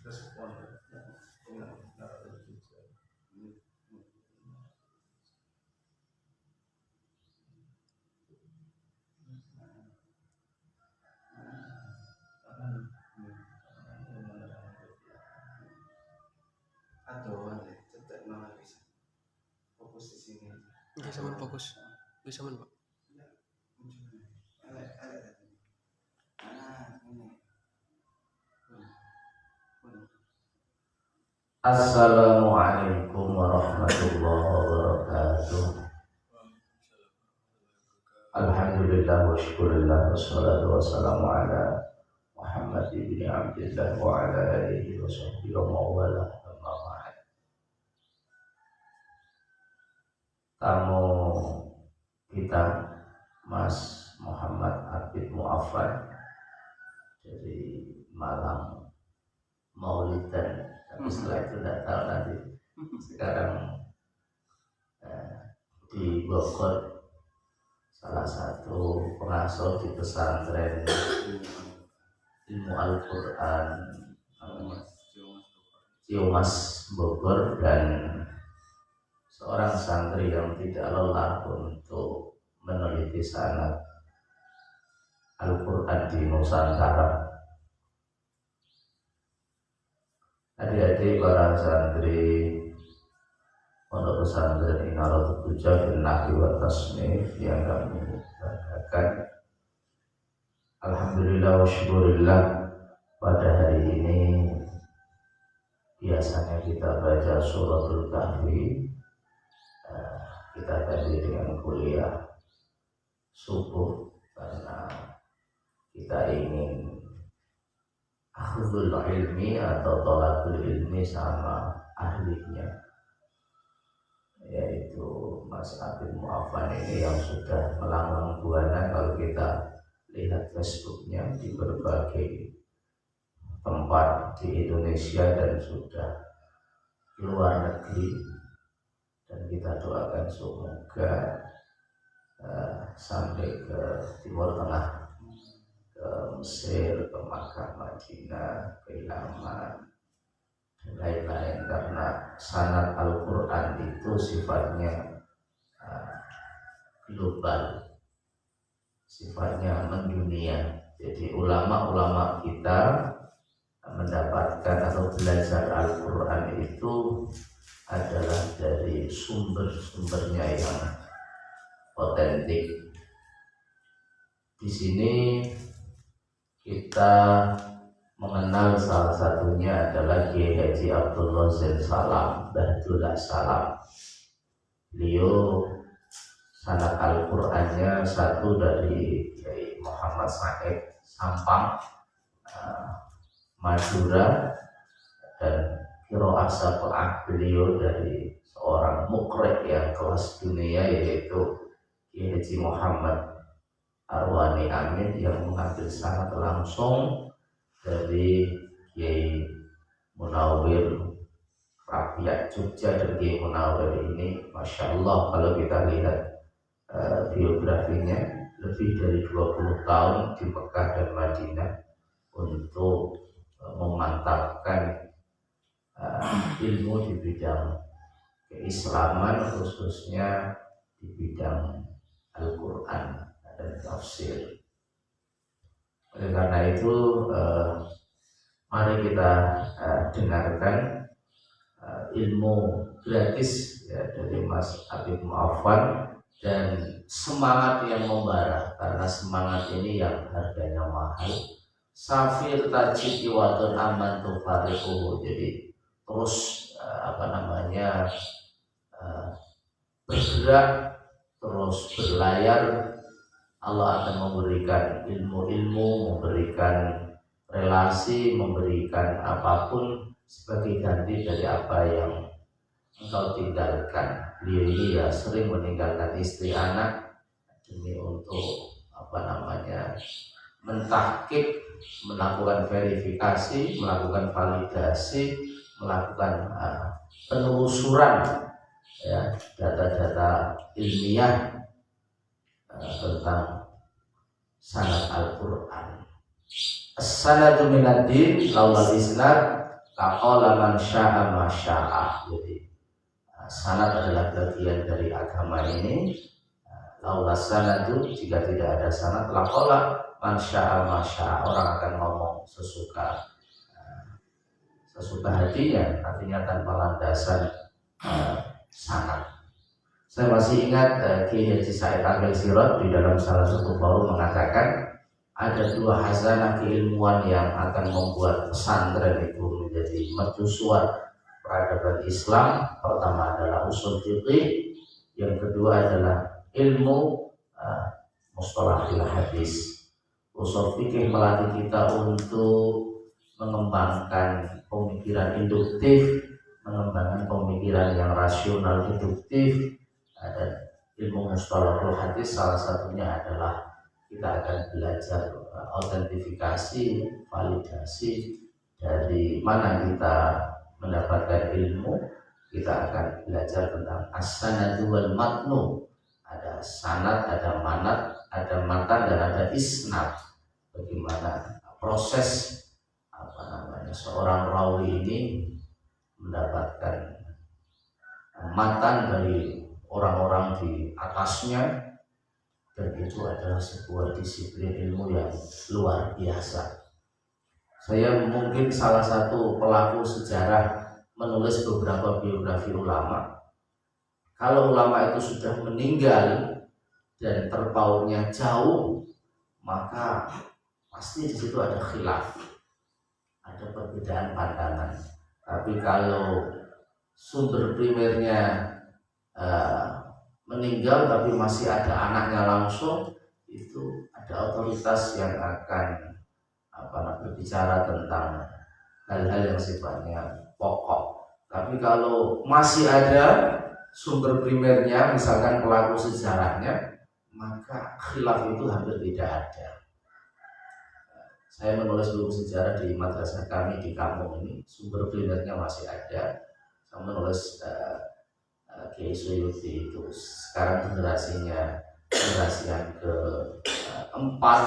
Bisa men fokus, bisa men Pak. Assalamualaikum warahmatullahi wabarakatuh. Alhamdulillah wa syukurillah wassalatu wassalamu ala Muhammad ibn Abdillah wa ala alihi wa sahbihi wa mawala amma ba'd. Tamu kita Mas Muhammad Abid Mu'affan dari Malang Maulidan, tapi setelah itu tidak tahu nanti. Sekarang di Bogor, salah satu pengasuh di pesantren ilmu Al-Quran Ciumas Bogor, dan seorang santri yang tidak lelah untuk meneliti sanad Al-Quran di Nusantara. Adik-adik para santri Pondok Pesantren Inaratul Huja bin Nahwi wa Tasnif yang kami banggakan, alhamdulillah wa syukurillah, pada hari ini biasanya kita baca suratul Kahfi. Kita tadi dengan kuliah subuh karena kita ingin akhdul ilmi atau tolakul ilmi sama ahlinya, yaitu Mas Abid Mu'affan ini yang sudah melanglang buana. Kalau kita lihat Facebooknya di berbagai tempat di Indonesia dan sudah di luar negeri, dan kita doakan semoga sampai ke Timur Tengah, ke Mesir, ke Makkah, Madinah, ke Yaman, dan lain-lain, karena sanad Al-Quran itu sifatnya global, sifatnya mendunia. Jadi ulama-ulama kita mendapatkan atau belajar Al-Quran itu adalah dari sumber-sumbernya yang otentik. Di sini kita mengenal salah satunya adalah Kiai Haji Abdullah Zain Salam, Bahdullah Salam. Beliau sanad Al-Qur'annya satu dari Kiai Muhammad Said Sampang, Madura, dan qiraah sab'ah beliau dari seorang muqri yang kelas dunia, yaitu Kiai Haji Muhammad Arwani Amin, yang mengambil sanad langsung dari Kiai Munawir Rabiat Jogja. Dan Kiai Munawir ini Masya Allah, kalau kita lihat biografinya, lebih dari 20 tahun di Mekah dan Madinah untuk memantapkan ilmu di bidang keislaman, khususnya di bidang Al-Quran dan tafsir. Oleh karena itu, mari kita dengarkan ilmu gratis ya, dari Mas Abid Mu'affan, dan semangat yang membara, karena semangat ini yang harganya mahal. Safir tajid iwatun aman tufariquhu. Jadi terus bergerak, terus berlayar. Allah akan memberikan ilmu-ilmu, memberikan relasi, memberikan apapun sebagai ganti dari apa yang engkau tinggalkan. Beliau ini ya sering meninggalkan istri anak demi untuk mentahkik, melakukan verifikasi, melakukan validasi, melakukan penelusuran ya, data-data ilmiah tentang sanad Al-Quran. As-sanadu minad din, laulal isnad Laqala man syaa ma syaa. Jadi sanad adalah bagian dari agama ini. Laula sanadu, jika tidak ada sanad, laqala man syaa ma syaa, orang akan ngomong sesuka hatinya, artinya tanpa landasan sanad. Saya masih ingat Kiai Haji Said Agil Sirot di dalam salah satu forum mengatakan ada dua hazanah keilmuan yang akan membuat pesantren itu menjadi mercusuar peradaban Islam. Pertama adalah usul fiqih, yang kedua adalah ilmu mustalahil hadis. Usul fikih melatih kita untuk mengembangkan pemikiran induktif, mengembangkan pemikiran yang rasional deduktif, dan ilmu mustalahul hadis salah satunya adalah kita akan belajar autentifikasi, validasi dari mana kita mendapatkan ilmu. Kita akan belajar tentang as-sanadu wal matnu. Ada sanad, ada manat, ada matan, dan ada isnad. Bagaimana proses seorang rawi ini mendapatkan matan dari orang-orang di atasnya, dan itu adalah sebuah disiplin ilmu yang luar biasa. Saya mungkin salah satu pelaku sejarah menulis beberapa biografi ulama. Kalau ulama itu sudah meninggal dan terpautnya jauh, maka pasti di situ ada khilaf, ada perbedaan pandangan. Tapi kalau sumber primernya meninggal tapi masih ada anaknya langsung, itu ada otoritas yang akan berbicara tentang hal-hal yang sifatnya pokok. Tapi kalau masih ada sumber primernya, misalkan pelaku sejarahnya, maka khilaf itu hampir tidak ada. Saya menulis buku sejarah di madrasah kami di kampung ini, sumber primernya masih ada. Saya menulis Kiai Suyuti itu sekarang generasi yang keempat,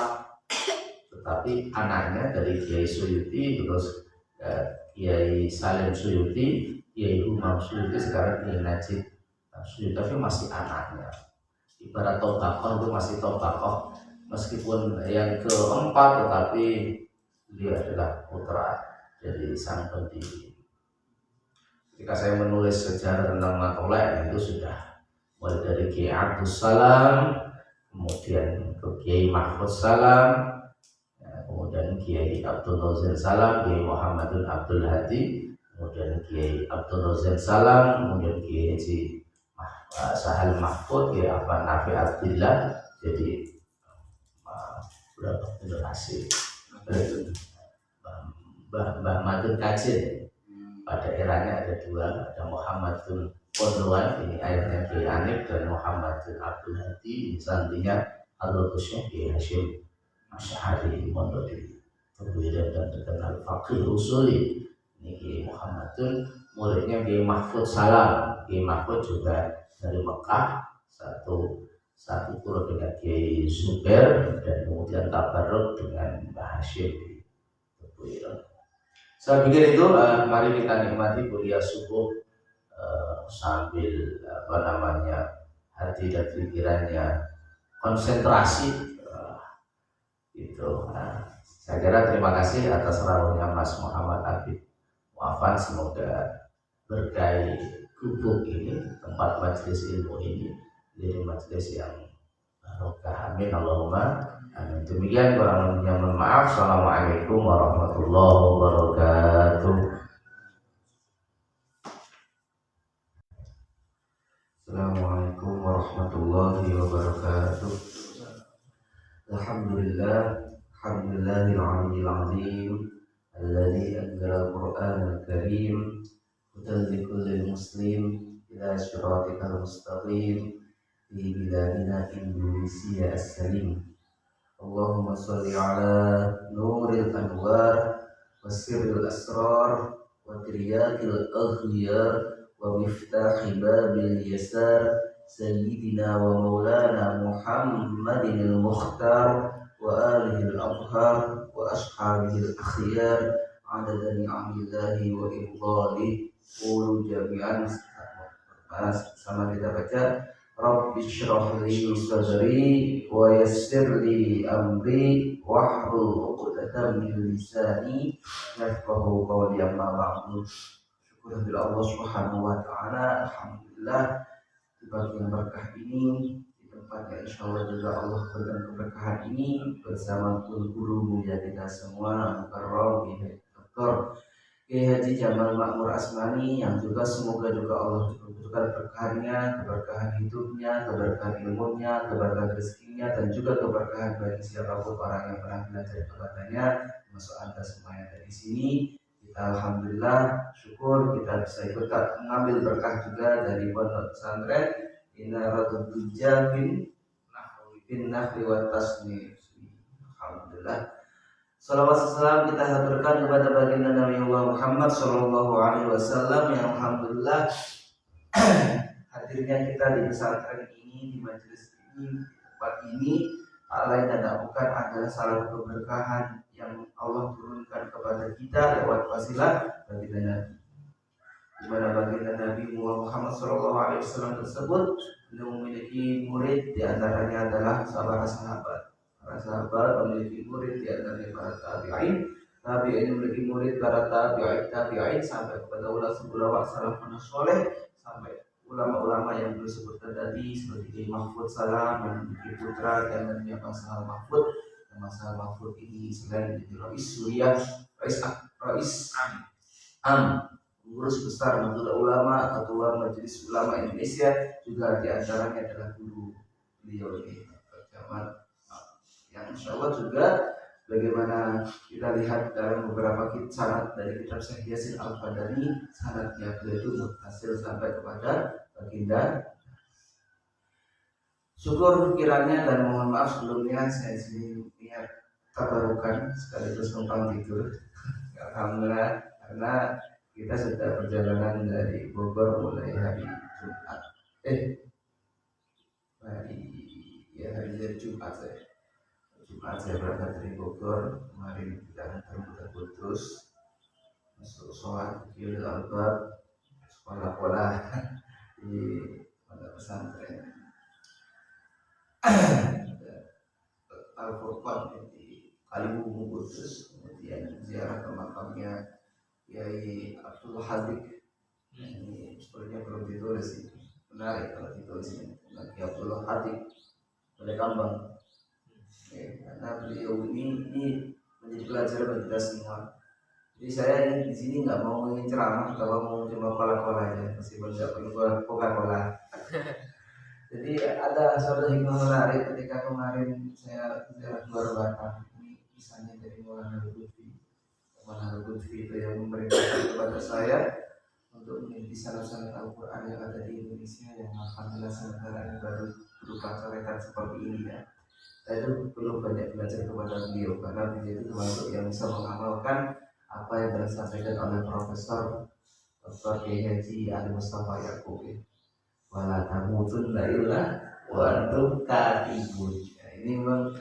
tetapi anaknya dari Kiai Suyuti, terus Kiai Salim Suyuti, Kiai Umam Suyuti, sekarang Kiai Najib Suyuti, tapi masih anaknya. Ibarat tobakoh itu masih tobakoh, meskipun yang keempat, tetapi dia adalah putra dari sang pendiri. Ketika saya menulis sejarah tentang Matolek, itu sudah mulai dari Kiai Abdus Salam, kemudian ke Kiai Mahfud Salam, kemudian Kiai Abdul Rozin Salam, Kiai Muhammadun Abdul Hadi, kemudian Kiai Abdul Rozin Salam, kemudian Kiai Haji Sahal Mahfud, Kiai Abah Nafi Abdillah. Jadi berapa generasi? Mbah Madun Kajin. Pada eranya ada dua, ada Muhammadun Qodwan, ini ayahnya Kiai Anif, dan Muhammadun Abdul Hadi, ini santinya Al-Rutusnya Kiai Hashim Asy'ari mondok di Tebuireng dan terkenal faqih usuli. Ini Kiai Muhammadun, muridnya Kiai Mahfud Salam. Kiai Mahfud juga dari Mekah, satu pura dengan Kiai Zubair, dan kemudian tabarruk dengan Mbah Hashim di Tebuireng. Saya pikir itu mari kita nikmati kuliah subuh sambil hati dan pikirannya konsentrasi itu. Saya kira terima kasih atas rawuhnya Mas Muhammad Habib Mu'afan. Semoga berkah gubuk ini, tempat majelis ilmu ini, jadi majelis yang barokah. Amin Allahumma amin. Demikian, kurang lebihnya mohon maaf. Assalamualaikum warahmatullahi wabarakatuh. Assalamualaikum warahmatullahi wabarakatuh. Alhamdulillah, alhamdulillahil aliyyil azim, alladzi anzala al-Qur'anal karim hudan likulli muslim ila siratikal mustaqim fi biladina Indonesia as-salim. Allahumma sholli ala nuril anwar wasirril asrar wa tiryakil aghyar wa miftahi babil yasar sayyidina wa maulana Muhammadin al-Mukhtar wa alihi al-athhar wa ashabihi al-akhyar adada ni'amillahi wa ibadih. Qulu jami'an sama kita baca, Rabbi shrah li sadri wa yassir li amri wahlul 'uqdatam min lisani yafqahu qawli. Amma ba'du. Syukur kepada Allah Subhanahu wa taala. Alhamdulillah di pagi yang berkah ini, di tempat yang insyaallah juga Allah berikan keberkahan ini, bersama guru mulia kita semua, Mukarram Dr. Kiai Haji Jamal Makmur Asmani, yang juga semoga juga Allah berikan berkahnya, keberkahan hidupnya, keberkahan ilmunya, keberkahan rezekinya, dan juga keberkahan bagi siapapun orang yang pernah belajar kepadanya, termasuk Anda semua yang ada di sini. Kita alhamdulillah syukur kita bisa ikut mengambil berkah juga dari pondok pesantren Inaratul Duja bin Nahwi wa Tasnif. Alhamdulillah. Salawat salam kita haturkan kepada baginda Nabi Muhammad Sallallahu Alaihi Wasallam yang alhamdulillah hadirnya kita di pesantren ini, di majelis ini, di tempat ini, tak lain dan bukan adalah salah satu keberkahan yang Allah turunkan kepada kita lewat wasilah baginda Nabi. Di mana baginda Nabi Muhammad Sallallahu Alaihi Wasallam tersebut beliau memiliki murid, di antaranya adalah para sahabat. Para sahabat memiliki murid, di antaranya para tabi'in. Tabi'in memiliki murid, para tabi'in sampai kepada ulama salafun saleh, sampai ulama-ulama yang dulu sebutkan tadi seperti Mahfud Salam yang memiliki putra dan namanya Masal Mahfud. Masal Mahfud ini selain menjadi Rais Suriah, Rais pengurus besar Majelis Ulama, Ketua Majelis Ulama Indonesia, juga diantaranya adalah guru beliau ini Jamal, yang insya Allah juga bagaimana kita lihat dalam beberapa sanad dari kitab Syekh Yasin Al-Fadani, sanadnya beliau itu hasil sampai kepada baginda. Syukur kiranya dan mohon maaf sebelumnya saya sini niat tabarukan sekaligus numpang tidur. Alhamdulillah, karena kita sudah perjalanan dari Bogor mulai hari Jumat. Hari Jumat saya berangkat dari Bogor. Kemarin kita antar putus masuk sholat di Al-Bab, sekolah-sekolah di pondok pesantren Al-Furqan di Kaliwungu Kudus. Kemudian ziarah ke makamnya Kiai Abdul Hadik. Ini sebenarnya belum ditulis ini. Menarik kalau ditulis ini. Kiai Abdul Hadik oleh Kambang. Karena beliau ini menjadi pelajaran bagi kita semua. Jadi saya di sini nggak mau ingin ceramah, kalau mau cuma kola-kola aja, meskipun nggak perlu Coca-Cola. Jadi ada suatu hikmah menarik ketika kemarin saya keluar Batam. Ini kisahnya dari Maulana Lutfi itu yang memerintahkan kepada saya untuk mengikuti sanad-sanad Al-Quran yang ada di Indonesia, yang alhamdulillah sementara ini baru berupa coretan seperti ini ya. Saya itu belum banyak belajar kepada beliau, karena beliau itu termasuk yang bisa mengamalkan apa yang telah disampaikan oleh Profesor Dr. Kiai Haji Ali Mustafa Yaqub. Wala tamutunna illa wa antum katibun. Ini memang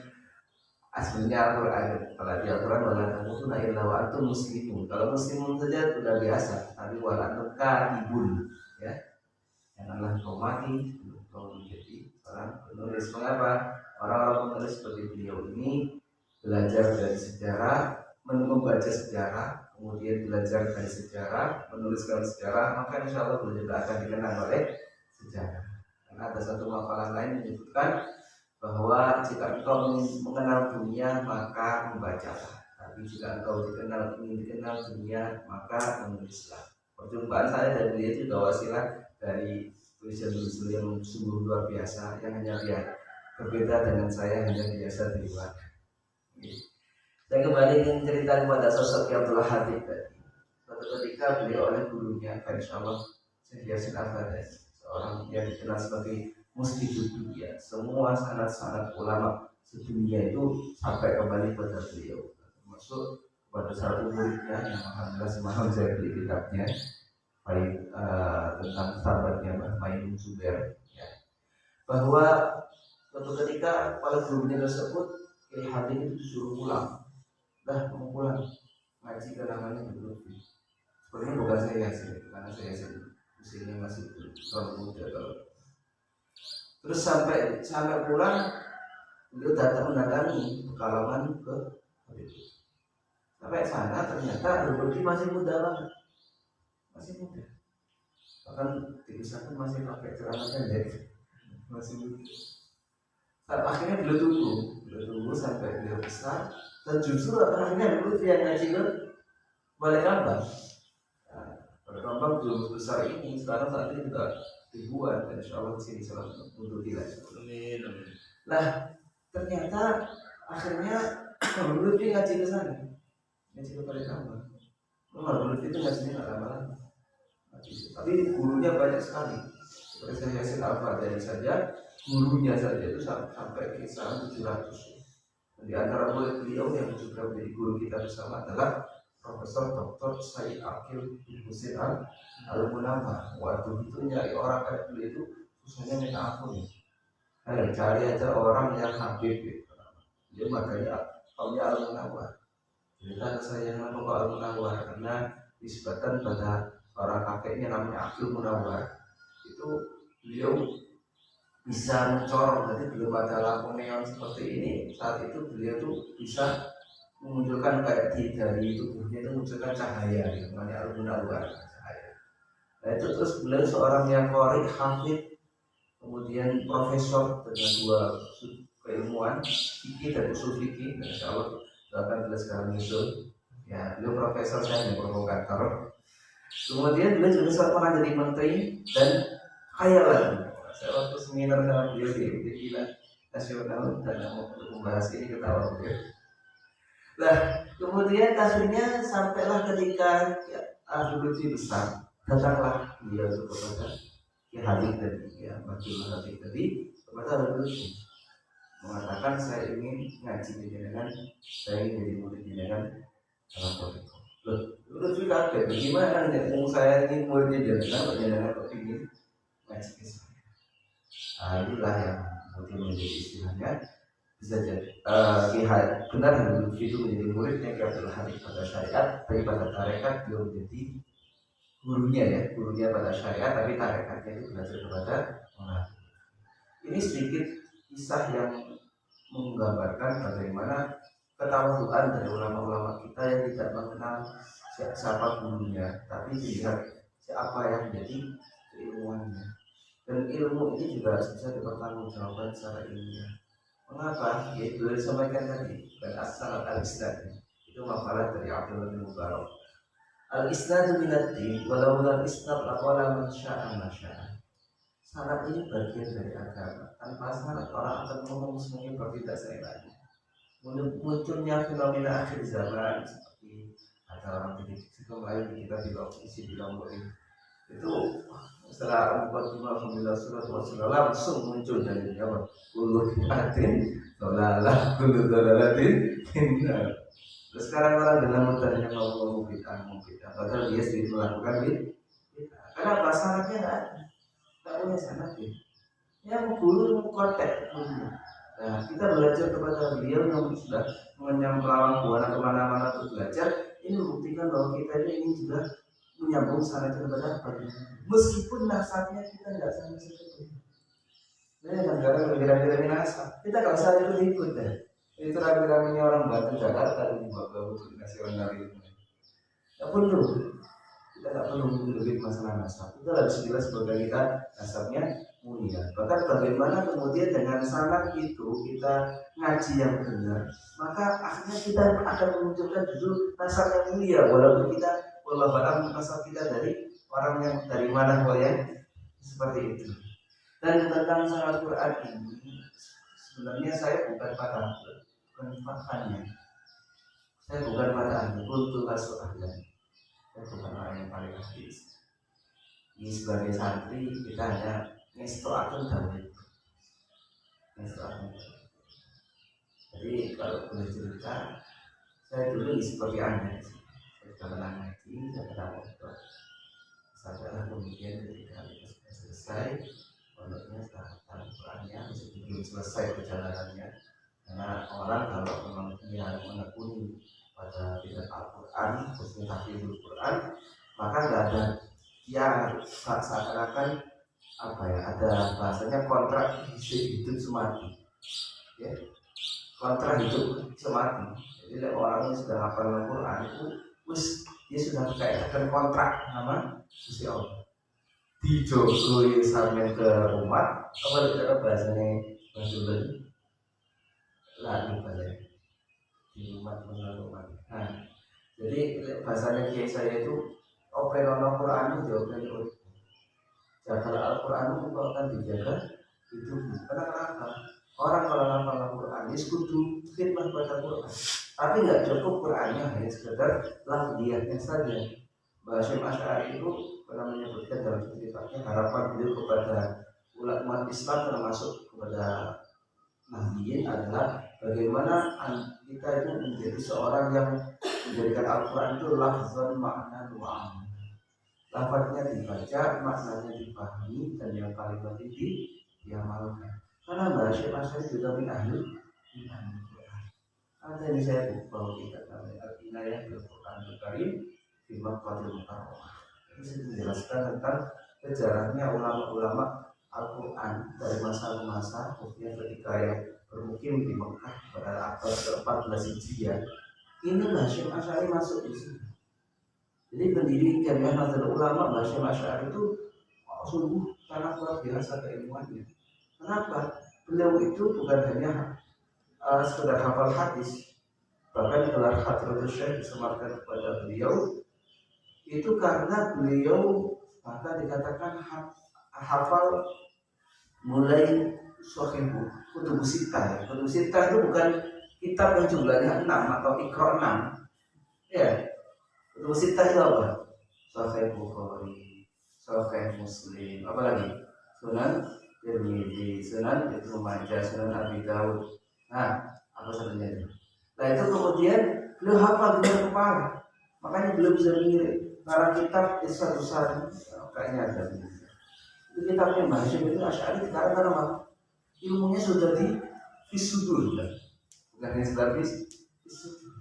aslinya Al-Quran. Kalau di Al-Quran wala tamutunna illa wa antum muslimun. Kalau muslimun saja sudah biasa, tapi wala antum katibun, ya. Janganlah kau mati sebelum kau menjadi orang penulis. Mengapa? Orang-orang penulis seperti beliau ini belajar dari sejarah, membaca sejarah, kemudian belajar dari sejarah, menuliskan sejarah, maka insya Allah beliau juga akan dikenal oleh sejarah. Karena ada satu makalah lain menyebutkan bahwa jika engkau mengenal dunia maka membacalah, tapi jika engkau ingin dikenal dunia maka menulislah. Perjumpaan saya dan beliau itu juga wasilah dari tulisan-tulisan yang sungguh luar biasa, yang hanya lihat berbeda dengan saya hanya biasa di luar. Saya kembali ingin cerita kepada sosok yang telah hadir tadi. Suatu ketika beliau oleh gurunya, insya Allah Syekh Yasin Al-Fadani, seorang yang dikenal sebagai Mufti dunia. Semua sanad-sanad ulama sedunia itu sampai kembali kepada beliau, termasuk kepada satu muridnya yang alhamdulillah semalam saya beli kitabnya tentang sahabatnya Mbah Maimun Zubair, ya. Bahwa suatu ketika kepala gurunya tersebut Kiai Hadim itu disuruh pulang. Dah mau pulang. ngaji ke namanya dulu. Sebenarnya bukan saya sih, karena saya sih usianya masih terlalu muda kalau. Terus sampai pulang beliau datang mendatangi Pekalongan ke Habib. Sampai sana ternyata Habib Lutfi masih muda banget, masih muda. Bahkan dikisahkan masih pakai celana pendek, masih muda. Akhirnya beliau tunggu sampai beliau besar, dan justru akhirnya Habib Lutfi yang ngaji ke Balai Kambang. Balai Kambang belum besar ini, sekarang saat ini juga ribuan, dan insya Allah di sini salah untuk tidak. Amin. Nah, ternyata akhirnya Habib Lutfi ngaji ke sana, ngaji ke Balai Kambang. Habib Lutfi itu ngajinya nggak lama-lama, tapi gurunya banyak sekali. Seperti saya Yasin Al-Fatihah saja, gurunya saja itu sampai kisaran 700. Di antara murid beliau yang juga menjadi guru kita bersama adalah Profesor Dr. Said Akil bin Husain Al-Munawwar. Waduh, itu nyari orang kayak beliau itu susahnya minta ampun ya. Cari aja orang yang habib gitu. Dia makanya kaumnya Al-Munawwar. Cerita saya yang nama Al-Munawwar karena disebutkan pada orang kakeknya namanya Akil Munawwar. Itu beliau bisa mencorong, jadi belum ada lampu neon seperti ini. Saat itu beliau tuh bisa memunculkan kayak dari tubuhnya itu memunculkan cahaya, namanya Al-Munawwar, cahaya. Nah itu terus beliau seorang yang qari, hafid, kemudian profesor dengan 2 keilmuan fikih dan usul fikih. Nah, insya Allah akan jelaskan usul. Ya, beliau profesor, saya yang provokator. Kemudian beliau juga pernah jadi menteri dan kaya lagi. Saya waktu seminar sama beliau di Gila Nasional dan untuk membahas ini ketawa beliau. Nah, kemudian kasusnya sampailah ketika Habib Lutfi besar, datanglah beliau kepada Ki Habib tadi, ya, Wakil Habib tadi kepada Habib Lutfi mengatakan saya ingin ngaji dengan saya ingin jadi murid dengan dalam politik. Loh, Lutfi kaget, bagaimana nih? Saya ini muridnya dengan kok ingin ngaji ke saya. Inilah yang mungkin menjadi istilahnya bisa jadi benar Habib Lutfi itu menjadi muridnya Ki Abdul Hamid pada syariat, tapi pada tarekat belum menjadi gurunya pada syariat, tapi tarekatnya itu belajar kepada orang. Ini sedikit kisah yang menggambarkan bagaimana ketawaduan dari ulama-ulama kita yang tidak mengenal siapa gurunya, tapi dilihat siapa yang menjadi keilmuannya. Dan ilmu ini juga harus bisa dipertanggungjawabkan secara ilmiah. Mengapa? Yaitu disampaikan tadi, dan asal al-isnad itu makalah dari Abdullah bin Mubarak. Al-isnadu minad-din, walau lam isnad laqala man syaa ma syaa. Syarat ini bagian dari agama. Tanpa syarat orang akan ngomong semuanya berbeda seenaknya. Munculnya fenomena akhir zaman seperti ada orang diksi kembali kita bilang itu setelah membuat Alhamdulillah surat Rasulullah langsung muncul dari jawab kullu bi'atin dolalah kullu dolalatin finnar. Terus sekarang orang dalam mudahnya mau bid'ah padahal dia sendiri melakukan bid'ah. Kenapa? Syaratnya tidak punya syarat ya mau guru mau kontak. Nah kita belajar kepada beliau yang sudah menyamperawang buana kemana-mana untuk belajar. Ini membuktikan bahwa kita ini juga menyambung syarat kepada apa? Meskipun nasabnya kita tidak sama sekali. Nah, negara-negara nasab kita nggak usah ikut deh. Itu rame-ramenya orang Batu Jakarta di bawah nasional itu. Tidak perlu. Kita tidak perlu lebih masalah nasab. Kita harus jelas bahwa kita nasabnya mulia. Bahkan bagaimana kemudian dengan sanad itu kita ngaji yang benar, maka akhirnya kita akan memunculkan justru nasab yang mulia, walaupun kita walaupun nasab kita dari orang yang dari mana yang seperti itu. Dan tentang sanad Quran ini sebenarnya saya bukan faktanya. Saya bukan pada ahli, untuk masuk ahli. Saya bukan orang yang paling ahli. Ini sebagai santri kita hanya ngestoakan dawet. Jadi kalau boleh cerita, saya dulu seperti Anda. Saya sudah pernah ngaji, saya pernah ngobrol. Sampailah kemudian ketika sudah selesai, pondoknya sudah tahu Qurannya, belum selesai perjalanannya. Karena orang kalau memang dia menekuni pada bidang Al-Quran Al-Quran, maka nggak ada ya seakan-akan apa ya, ada bahasanya kontrak hidup semati, ya, kontrak hidup semati. Jadi orang yang sudah hafal Al-Quran itu dia sudah kayak kontrak sama Gusti Allah. Dijogoi sampai ke rumah, apa cara bahasanya Rasulullah lagi balik di rumah rumah. Nah, jadi bahasanya kiai saya itu operan Al-Quran itu operan itu. Jaga Al-Quran itu akan dijaga itu. Karena kenapa? Orang kalau hafal Al-Quran itu kudu khidmat pada Al-Quran. Tapi nggak cukup Qurannya hanya sekedar lafziahnya saja. Bahasa Asy'ari itu pernah menyebutkan dalam kitabnya harapan beliau kepada umat Islam termasuk kepada nabiyin adalah bagaimana kita itu menjadi seorang yang menjadikan Al-Quran itu lafzan makna doa. Lafaznya dibaca, maknanya dipahami, dan yang paling penting diamalkan. Karena bahasa Asy'ari juga min ahli Quran. Ada yang saya bawa kita namanya Al-Inayah bil Quranul Karim fi Maqatil Mukarramah. Ini saya menjelaskan tentang sejarahnya ulama-ulama Al-Quran dari masa ke masa, khususnya ketika yang bermukim di Mekah pada abad ke-14 Hijriah. Ini Hasyim Asy'ari masuk di sini. Jadi pendiri Jamiah Nahdlatul Ulama Hasyim Asy'ari itu sungguh sangat luar biasa keilmuannya. Kenapa? Beliau itu bukan hanya sekedar hafal hadis, bahkan gelar Hadratus Syekh disematkan kepada beliau itu karena beliau bahkan dikatakan hafal mulai Sahihul Kutubus Sittah. Kutubus Sittah itu bukan kitab yang jumlahnya 6 atau Iqra 6. Ya. Kutubus Sittah itu apa? Sahih Bukhari, Sahih Muslim, apa lagi? Sunan Tirmidzi, Sunan Ibnu Majah, Sunan Abi Dawud. Nah, apa saja itu? Nah, itu kemudian beliau hafal dengan kepala. Makanya beliau bisa mengirim karena kitab satu-satu kayaknya ada. Itu kitabnya Hasyim itu Asy'ari karena apa? Ilmunya sudah di sudur, bukan hanya sekedar di sudur.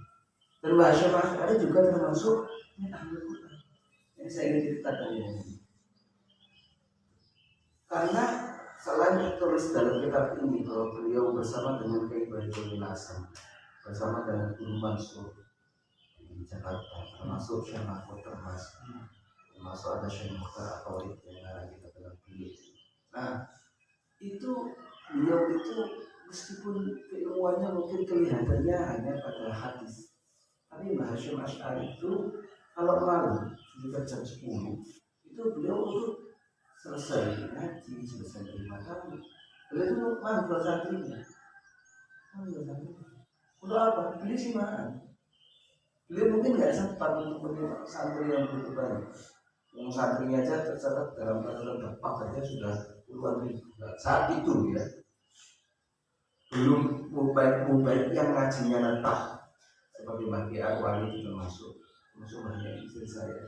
Dan Hasyim Asy'ari juga termasuk ahli Quran. Ini saya ingin ceritakan ini. Karena selain tertulis dalam kitab ini bahwa beliau bersama dengan Kiai Baidul Hasan, bersama dengan Guru Mansur di Jakarta, termasuk Syekh Mahfud Termas, termasuk ada Syekh Mukhtar Atorid yang kita kenal beliau. Nah, itu beliau itu meskipun keilmuannya mungkin kelihatannya hanya pada hadis, tapi Hasyim Asy'ari itu kalau malam sekitar jam 10 itu beliau itu selesai ngaji, selesai terima tamu, beliau itu manggil santrinya. Untuk apa? Beliau simaan. Beliau mungkin nggak sempat untuk menerima santri yang begitu banyak. Yang santrinya aja tercatat dalam catatan Bapak saja sudah puluhan ribu. Saat itu ya, belum mubaik yang ngajinya mentah seperti Maki Arwani itu termasuk banyak istri saya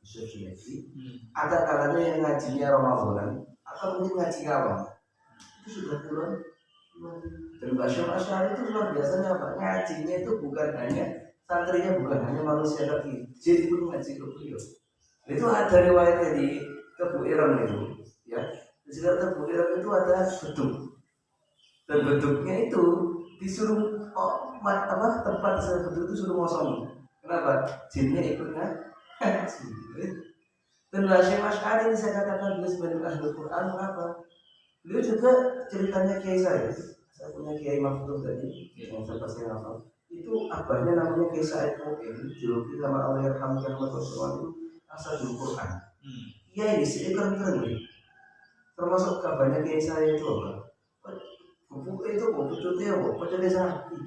Yusuf Syekhi. Ada kalanya yang ngajinya Ramadan atau mungkin ngaji awal itu sudah puluhan. Dan Hasyim Asy'ari itu luar biasanya apa? Ngajinya itu bukan hanya santrinya, bukan hanya manusia tapi jin pun ngaji ke beliau. Itu ada riwayatnya di Tebu Ireng itu, ya. Di sekitar Tebu Ireng itu ada beduk, dan beduknya itu disuruh tempat beduk itu suruh ngosong. Kenapa? Jinnya ikut ngaji. Dan Hasyim Asy'ari ini saya katakan beliau sebagai ahli Quran. Kenapa? Beliau juga ceritanya kiai saya punya Kiai Mahfud tadi yang saya pasti hafal. Itu abahnya namanya Kiai Said Mu'in, dijuluki sama Allah Yarhamu Muhammad Rasulullah itu Asadul Quran. Iya ini sih keren-keren nih. Termasuk kabarnya Kiai saya itu apa? Buku itu buku cutnya apa? Pecah sapi.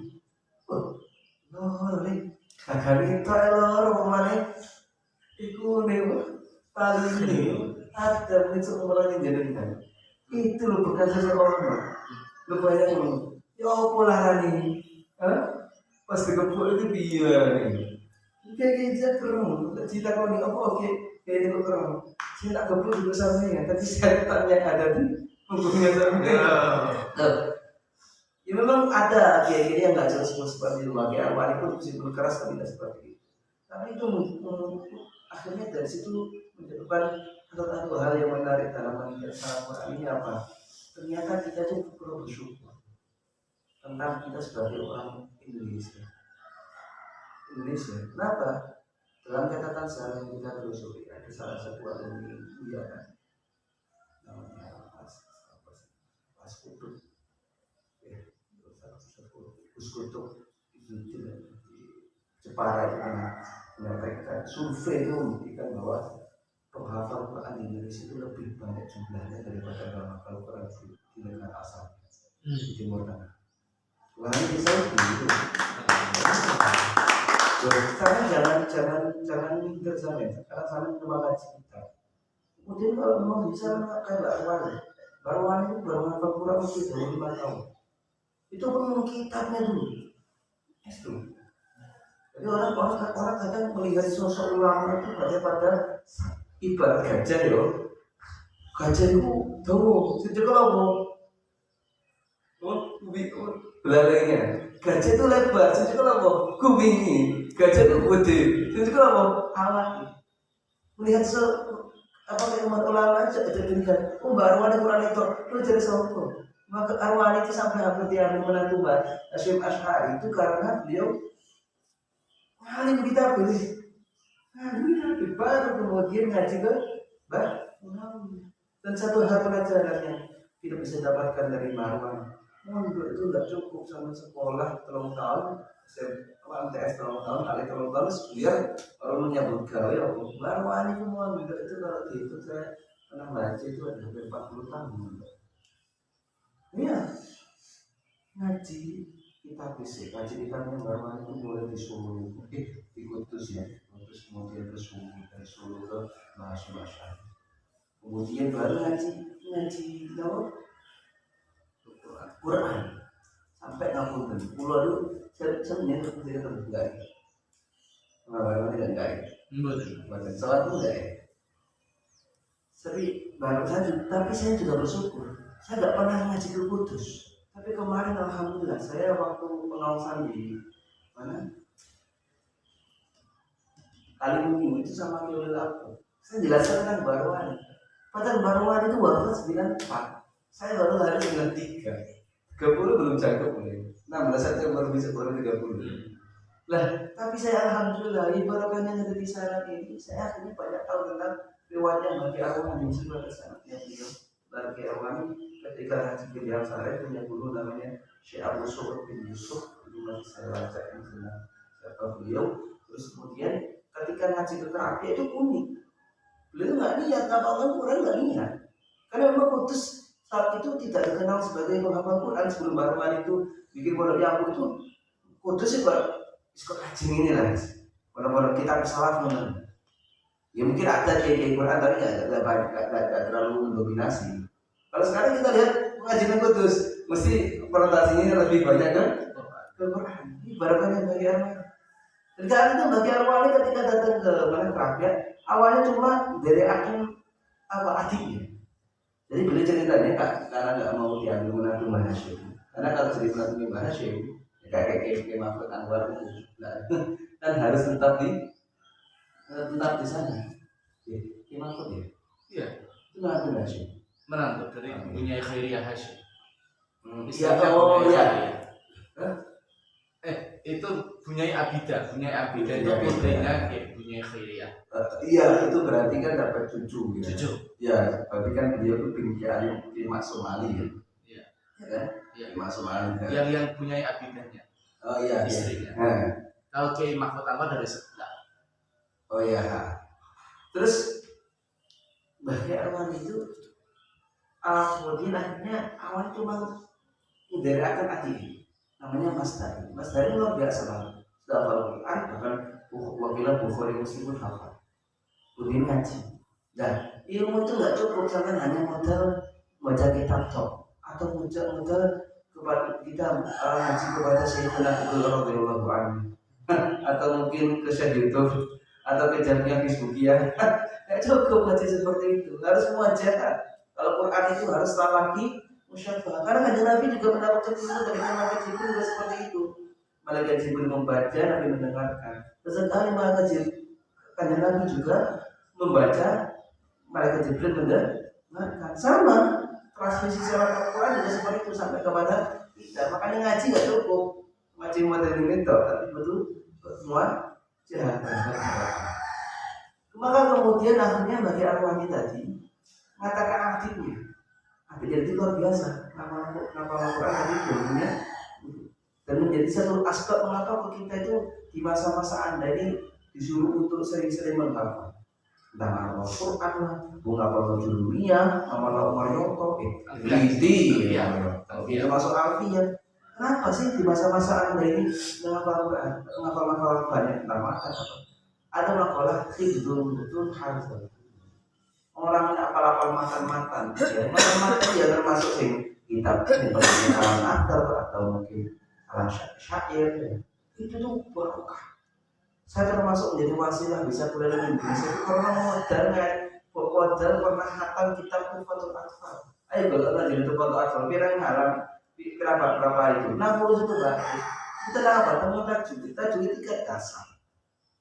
Nih kagak kita lor mana? Iku nih paling nih ada besok orang yang jadi kan. Itu loh bekas seseorang. Lu bayangin, ya apa lah nih? Pas dikepuk itu biar nih. Kayak gitu keren. Cita kau nih apa? Oke, kayak ini keren. Saya tak kepuk juga sama ya, tapi saya tanya ada di punggungnya sama. Ya memang ada kayak gini yang nggak jelas seperti itu. Bagi awal itu meskipun keras tapi tidak seperti itu. Tapi itu akhirnya dari situ menyebabkan satu hal yang menarik dalam mengingat Quran ini apa? Ternyata kita tuh perlu bersyukur tentang kita sebagai orang Indonesia. Kenapa? Dalam catatan sejarah yang kita telusuri ada salah satu alumni kan, namanya Mas Kutub, Gus Kutub itu di Jepara itu menyampaikan survei itu membuktikan bahwa penghafal Quran di Indonesia itu lebih banyak jumlahnya daripada penghafal Quran di negara asal di Timur Tengah. Wah ini saya begitu. Sekarang jangan minder sama ya. Sekarang sama semangat kita. Kemudian kalau mau bisa kayak Barwan itu baru hafal Quran itu 25 tahun. Itu pun kitabnya dulu. Itu. Jadi orang kadang melihat sosok ulama itu pada ibarat gajah yo. Gajah itu tahu, sejak kalau belalainya. Gajah itu lebar, sejak kalau kupingnya. Gajah itu gede, sejak kalau awak. Melihat apa keilmuan ulama aja jadikan. Mbak Arwani Quran itu jadi sopo. Maka Arwani itu sampai hampir diambil menantu Mbak Hasyim Asy'ari itu karena beliau paling kita pilih. Nah, baru kemudian ngaji ke Mbak. Dan satu hal pelajaran yang tidak bisa dapatkan dari Marwan, mondok itu nggak cukup sama sekolah 3 tahun, MTS 3 tahun, kali 3 tahun biar orang menyambut gawe. Marwan itu mondok itu kalau dihitung saya pernah baca itu ada hampir 40 tahun. Iya, ngaji kita fisik, ngaji kitabnya Marwan itu mulai di Solo, di Kudus ya, terus kemudian ke Solo, dari Solo ke Masyarakat. Kemudian baru ngaji Quran sampai ngapunten. Pulau itu sebenarnya tidak terbuka. Malah tidak enggak. Bukan salat pun enggak. Tapi baru saja, tapi saya juga bersyukur. Saya tidak pernah ngaji ke Kudus. Tapi kemarin alhamdulillah saya waktu pengawasan di mana? Kalimungu itu sama Kiolil aku. Saya jelaskan tentang Barwan. Padahal Barwan itu wafat 94. Saya baru lahir 93. 30 belum cakep nih. 16 September baru 30. Lah, tapi saya alhamdulillah ibaratnya ada di sana ini. Saya akhirnya banyak tahu tentang riwayatnya bagi Arwani sebagai sanadnya beliau. Bagi Arwani ketika haji ke Jakarta punya guru namanya Syekh Abu Sa'ud bin Yusuf. Ini masih saya baca ini tentang siapa beliau. Terus kemudian ketika ngaji ke Kerapi itu unik. Beliau nggak niat ngapalkan Quran, nggak niat. Karena memang Kudus saat itu tidak dikenal sebagai penghafal Quran. Sebelum Barman itu bikin pondok Yaku itu Kudus itu sekolah kaji ini lah. Pondok kita salah mana? Ya mungkin ada kayak Quran tapi nggak terlalu mendominasi. Kalau sekarang kita lihat pengajian Kudus, mesti presentasinya lebih banyak kan? Quran. Ini barangkali bagi Arwani. Dan saat itu bagi Arwani ketika datang ke mana Kerapian, awalnya cuma dari akan adiknya. Jadi beliau ceritanya karena nggak mau diambil menantu Mbah Hasyim. Karena kalau jadi menantu Mbah Hasyim, kayak Mahfud Anwar itu, dan harus tetap di sana. Kayak Mahfud ya. Iya. Itu menantu Mbah Hasyim. Menantu dari punya Khairiyah Hasyim. Iya, oh iya. Itu punya Abida itu putrinya kayak punya Khairiyah. Iya, itu berarti kan dapat cucu ya. Cucu. Ya, berarti kan beliau itu binti Ali Mak Somali ya. Iya. Ya kan? Iya. Mak Somali. Yang punya Abidanya. Oh iya, istrinya. Iya. Kalau Kiai Mahfud Anwar dari sebelah. Oh iya. Terus Mbah Arwani itu kemudian akhirnya awal cuma dari akan adik namanya Mas Dari luar biasa banget. Sudah hafal Quran bahkan wakilah Bukhari Muslim pun hafal. Kemudian ngaji. Dan ilmu itu nggak cukup sampai hanya modal baca kitab tok atau modal kepada kita ngaji kepada Sayyidina Abdul radhiyallahu anhu atau mungkin ke Syekh Yusuf atau ke Jamiah Hizbiyah. Nggak cukup ngaji seperti itu. Harus muajadah. Kalau Quran itu harus talaqi musyafah. Karena kanjeng Nabi juga mendapatkan ilmu dari malaikat Jibril juga seperti itu. Malaikat Jibril membaca, Nabi mendengarkan. Sesekali malaikat Jibril, kanjeng Nabi juga membaca malaikat Jibril mendengarkan. Sama transmisi secara Al-Quran juga seperti itu sampai kepada kita. Makanya ngaji nggak cukup ngaji materi mental, tapi betul semua jahat. Maka kemudian akhirnya bagi Ar-Wani tadi mengatakan aktifnya. Jadi itu luar biasa. Nama Al-Quran tadi ilmunya dan menjadi satu aspek mengapa kita itu di masa-masa Anda ini disuruh untuk sering-sering menghafal. Entah Al-Quran lah, bunga Al Jurumiyah, nama Umar Yonto, Liti, ya, masuk Alfiyah. Kenapa sih di masa-masa Anda ini menghafal Al-Quran, menghafal banyak nama ada makalah betul harus orang ini apal-apal matan-matan, ya matan-matan ya termasuk sing kitab seperti alam akar atau mungkin alam syair, ya. Itu tuh barokah. Saya termasuk menjadi wasilah bisa kuliah di Indonesia itu karena modal pernah hafal kitab Tufatul Atfal. Ayo kalau nggak jadi Tufatul Atfal, pirang haram, berapa itu? 60 itu Mbak. Kita apa? Temuan tajuk itu kan dasar.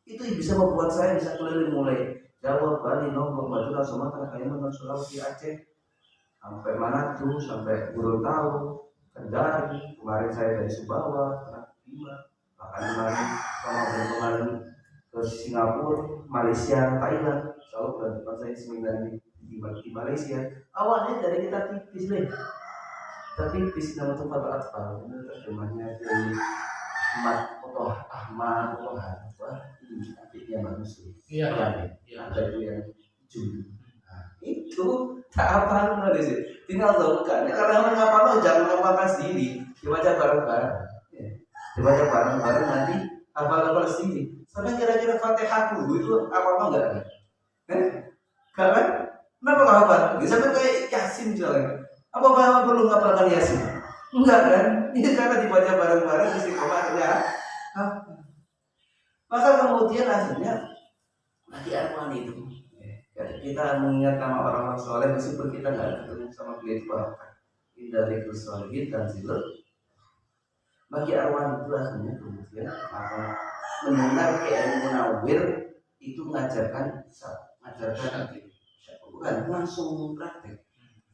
Itu bisa membuat saya bisa keliling mulai Jawa, Bali, Lombok, Madura, Sumatera, Kalimantan, Sulawesi, Aceh, sampai Manado, sampai Gorontalo, Kendari. Kemarin saya dari Sumbawa, Bima, bahkan kemarin ke Singapura, Malaysia, Thailand. Selalu tempat saya seminar di Malaysia. Awalnya dari kita tipis nih, tipis nama tempat Atfal. Ini terjemahnya dari Ahmad ini artinya manusia. Iya. Ada itu yang jujur. Nah, itu tak apa di sini. Tinggal tahu kan? Karena orang apa lo jangan ngapalkan sendiri. Dibaca bareng-bareng. Ya. Dibaca bareng-bareng nanti hafal sendiri. Sampai kira-kira Fatihah dulu itu apa enggak? Kan? Kenapa nggak hafal? Sampai kayak Yasin jalan. Apa perlu ngapalkan Yasin? Enggak kan? Ini karena dibaca bareng-bareng istiqomah ya. Maka kemudian akhirnya lagi Ar-Wani itu kita mengingat nama orang-orang soleh meskipun kita nggak ketemu sama beliau bahkan dari Solihin dan Zilul. Bagi Ar-Wani itu akhirnya kemudian mendengar Kiai Munawir itu mengajarkan bukan langsung praktek.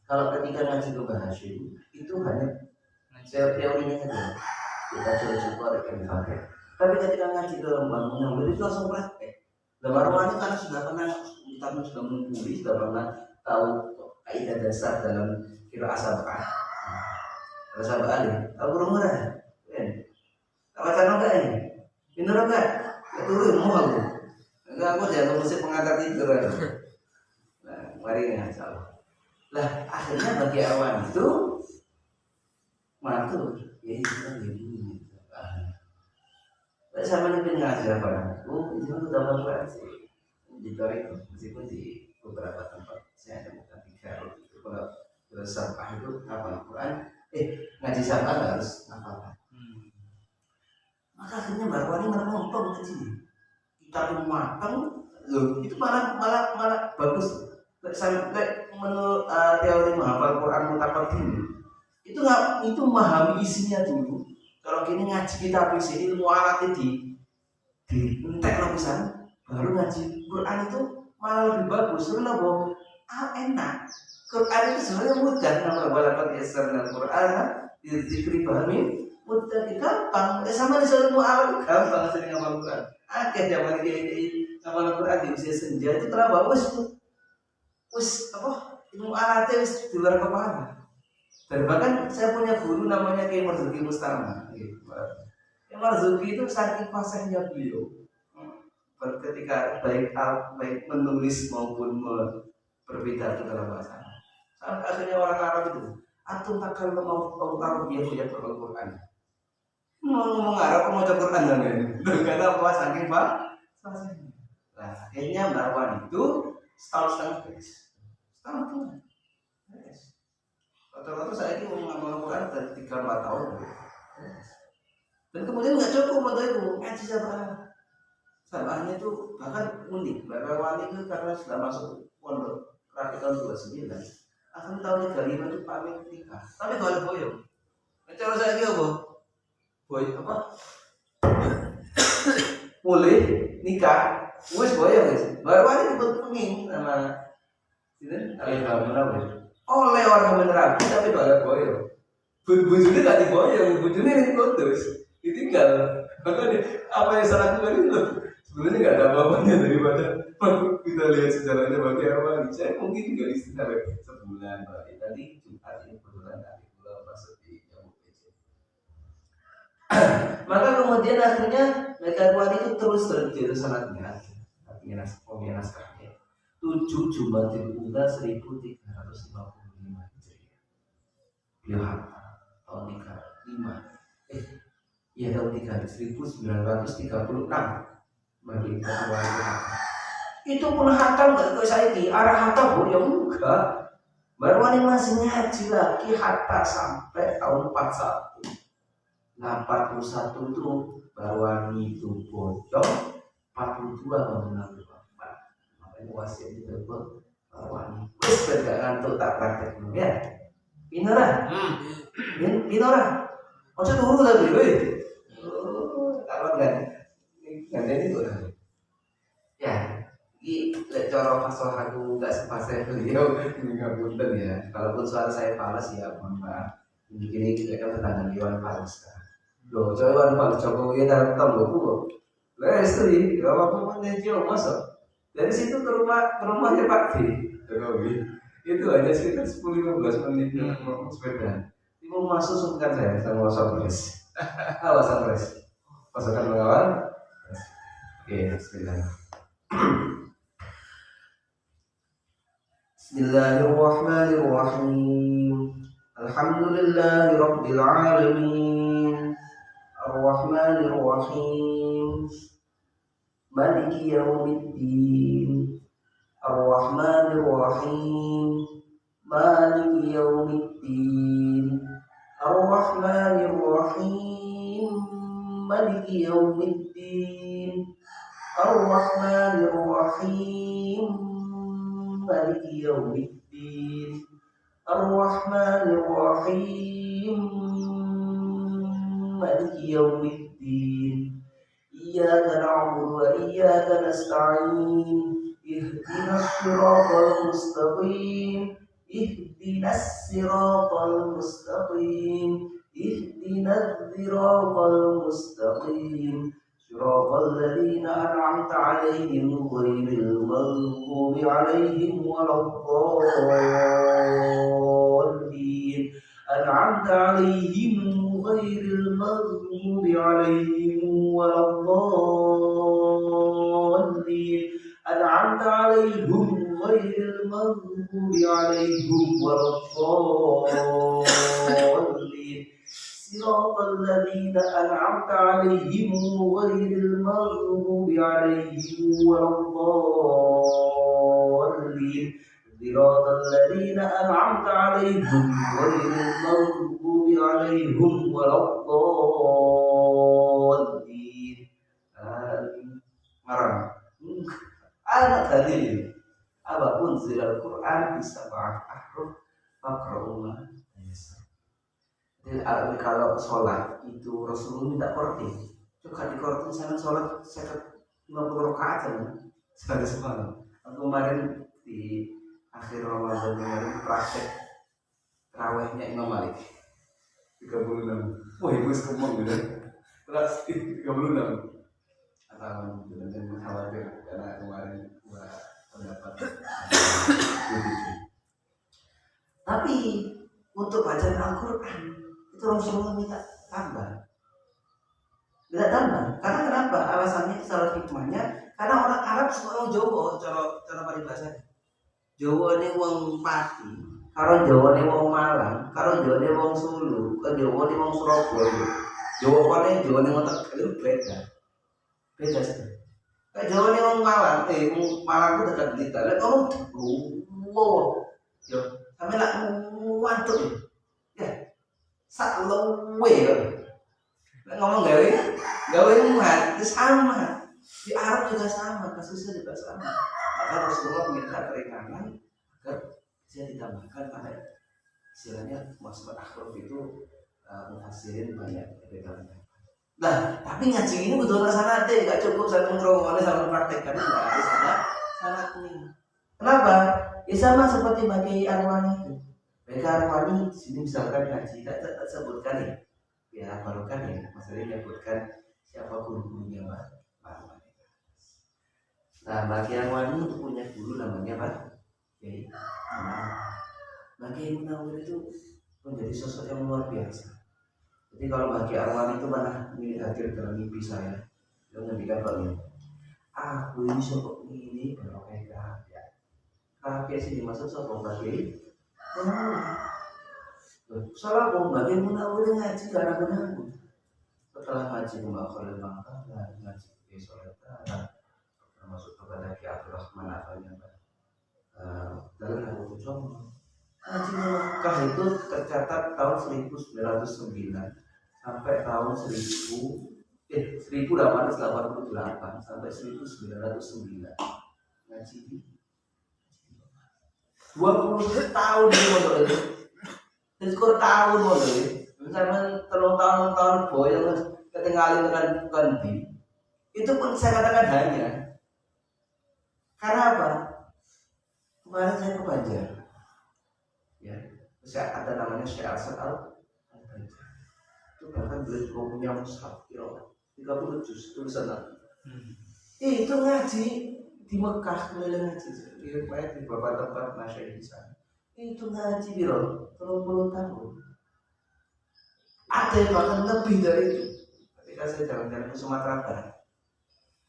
Kalau ketika ngaji ke Hashim itu hanya teorinya saja kita coba yang dipakai. Tapi ketika ngaji ke Munawir itu langsung praktek. Ar-Wani karena sudah pernah kita sudah menulis, sudah pernah tahu kaidah dasar dalam qiraah sab'ah. Sab'ah ini, tahu burung merah. Tak baca enggak ini? Benar enggak? Turun mau aku. Enggak aku jangan mesti pengantar tidur. Nah, mari ya insyaallah. Lah akhirnya bagi Ar-Wani itu mantul ya itu kan ini. Sama dengan ngajar padaku, itu sudah berbuat sih di Toriko, meskipun di beberapa tempat saya temukan 3 itu kalau bersabah itu hafal Quran, ngaji sabah harus hafal. Maka akhirnya Mbak Wani menemukan ngaji, kita matang, loh itu malah bagus. Sampai menurut teori menghafal Quran mutaqaddim itu memahami isinya dulu. Kalau kini ngaji kita habis ini ilmu alat di entek lapisan baru ngaji Quran itu malah lebih bagus. Karena bahwa enak. Quran itu sebenarnya mudah. Nama walaupun yasar dan Quran dizikri pahami mudah gampang. Sama di ilmu alat gampang sering ngapal Quran. Akhir zaman ini ngapal Quran di usia senja itu terlalu bagus tuh. Ilmu alatnya di luar kepala. Dan bahkan saya punya guru namanya Kiai Marzuki Mustama. Kiai Marzuki itu saking fasihnya beliau, ketika baik menulis maupun berbicara dalam bahasa. Sampai akhirnya orang Arab itu, atum takkan mau Arab dia punya Al-Quran. Mau ngomong Arab, mau baca Quran dan karena apa saking fasihnya. Nah akhirnya Mbak Wan itu setahun setengah. Rata-rata saya ini mengamal Quran dari 3-4 tahun. Dan kemudian nggak cukup waktu itu ngaji sabahnya itu bahkan unik. Mbak Wani itu karena sudah masuk pondok terakhir tahun 29. Akhir tahun 35 itu pamit nikah. Tapi kalau boyong, cara saya gitu boy apa? mulai nikah, wes boyong wes. Baru aja dibuat penging sama itu Kamu apa? oleh orang Merapi tapi doa boyong. Bujurnya gak diboyong, bujurnya ini putus, ditinggal. Makanya apa yang saya lakukan itu sebenarnya nggak ada apa-apanya daripada kita lihat sejarahnya bagi awal. Saya mungkin tinggal di sana sebulan, Pak. Tadi Jumat ini kebetulan hari pulang masuk di Jamu PC. Maka kemudian akhirnya mereka keluar itu terus terjadi sangatnya. Artinya naskahnya 7 Jumatil Ula 1355 Hijriah. Beliau hafal tahun 35. Iya tahun 1936 bagi ketua itu pun hatam gak ke saya di arah hatam ya enggak baru ini masih ngaji lagi hatta sampai tahun 41. Nah 41 itu baru itu bocor 42 bangunan 44 makanya wasiat itu baru wis gak ngantuk tak praktek dulu ya pinora pinora ojo dulu lagi weh kalau nggak ada itu ya ini cara pasal aku nggak sepasai beliau ini nggak punten ya kalaupun suara saya falas ya mohon maaf ini kita bertanya Iwan Fals loh coba Iwan Fals Jokowi dalam tahun 20 lah istri gak apa-apa mana jauh masuk dari situ ke rumahnya Pak B Jokowi itu hanya sekitar 10-15 menit ngomong sepeda itu masuk sungkan saya sama Wasapres Wasapres pasukan mengawal. Oke, bismillah. Bismillahirrahmanirrahim. Alhamdulillahirabbil alamin. Arrahmanir rahim. Maliki yaumiddin. Arrahmanir rahim. Maliki yaumiddin. Arrahmanir rahim. مالك يوم الدين الرحمن الرحيم مالك يوم الدين الرحمن الرحيم مالك يوم الدين إياك نعبد وإياك نستعين اهدنا الصراط المستقيم اهدنا الصراط المستقيم اهدنا الصراط المستقيم صراط الذين أنعمت عليهم غير المغضوب عليهم ولا الضالين أنعمت عليهم غير المغضوب عليهم ولا الضالين أنعمت عليهم غير المغضوب عليهم ولا الضالين صراط الذين أنعمت عليهم غير المغضوب عليهم ولا الضالين صراط الذين أنعمت عليهم غير المغضوب عليهم ولا الضالين آمين. مرحبا. أنا دليل أبا أنزل القرآن بسبع أحرف فاقرؤوا ما تيسر. Jadi kalau sholat itu Rasulullah minta korting. Coba di korting sana sholat 50 rakaat saja. Sekali semalam. Kemarin di akhir Ramadan kemarin praktek tarawihnya Imam Malik 36. Wah itu semua gitu. Terus 36. Atau dengan khawatir karena kemarin gua pendapat. Tapi untuk bacaan Al-Quran itu Rasulullah minta tambah. Tidak tambah. Karena kenapa? Alasannya salah hikmahnya. Karena orang Arab semua orang Jawa cara paribasa. Jawa ini wong Pati, karo Jawa ini wong Malang, karo Jawa ini wong Sulu, karo Jawa ini wong Surabaya. Jawa ini wong Tegal beda. Beda sih. Kayak Jawa ini wong Malang, Malang itu dekat Blitar. Lihat kamu, wow, yo, sampai lah wantuk ya, sak lowe ya. Ngomong gawe muat, itu sama. Di Arab juga sama, kasusnya juga sama. Maka Rasulullah meminta keringanan agar bisa ditambahkan pada istilahnya maksud akhruf itu mufassirin banyak berbeda. Nah, tapi ngaji ini betul sanate, gak cukup satu ngerongoknya sama praktekkan, nggak harus ada sanatnya. Kenapa? Ya sama seperti bagi Arwani itu. Bagi Arwani di sini misalkan ngaji, tak sebutkan ya, ya barukan ya, maksudnya menyebutkan siapa guru-gurunya Pak Arwani. Nah, bagi Arwani itu punya guru namanya Pak Kiai Munawir. Bagi Munawir itu menjadi sosok yang luar biasa. Jadi kalau bagi Arwani itu mana ini hadir dalam mimpi saya, dia menyampaikan Pak ini, aku ini sosok ini baru kayak ya. Kakek sih dimaksud sosok bagi Munawir. Salah bom bagi Munawir ngaji karena benar. Setelah ngaji Mbak Mangka, ngaji di Soleta, termasuk kepada Ki Abdurrahman Afanya Pak. Dalam Abu Kucong, ngaji Mekah itu tercatat tahun 1909 sampai tahun 1888 sampai 1909 ngaji 20 tahun di modal itu. Dan skor tahun modal itu. Misalnya tahun boyong ketinggalan dengan itu pun saya katakan hanya karena apa? Kemarin saya ke Banjar, ya, saya ada namanya Syekh Asad Al-Banjar. Itu bahkan beliau juga punya mushaf 30 juz tulisan Nabi. Itu ngaji di Mekah, keliling ngaji di beberapa tempat masyarakat di sana. Itu ngaji biro 30 tahun. Ada yang bahkan lebih dari itu. Ketika saya jalan-jalan ke Sumatera Barat,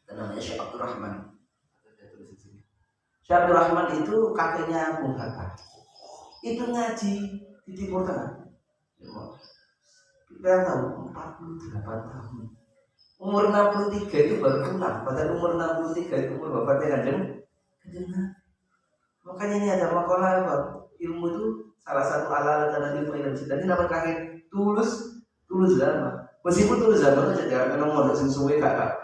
ada namanya Syekh Abdurrahman. Syekh Abdurrahman itu kakeknya Bung Hatta. Itu ngaji di Timur Tengah. Kita tahu 48 tahun. Umur 63 itu baru pulang. Padahal umur 63 itu umur bapaknya Kanjeng. Makanya ini ada makalah apa? Ilmu itu salah satu alat dan ilmu yang bisa. Jadi nama kakek tulus lama. Meskipun tulus lama itu jarang kenal modal sesuai kakak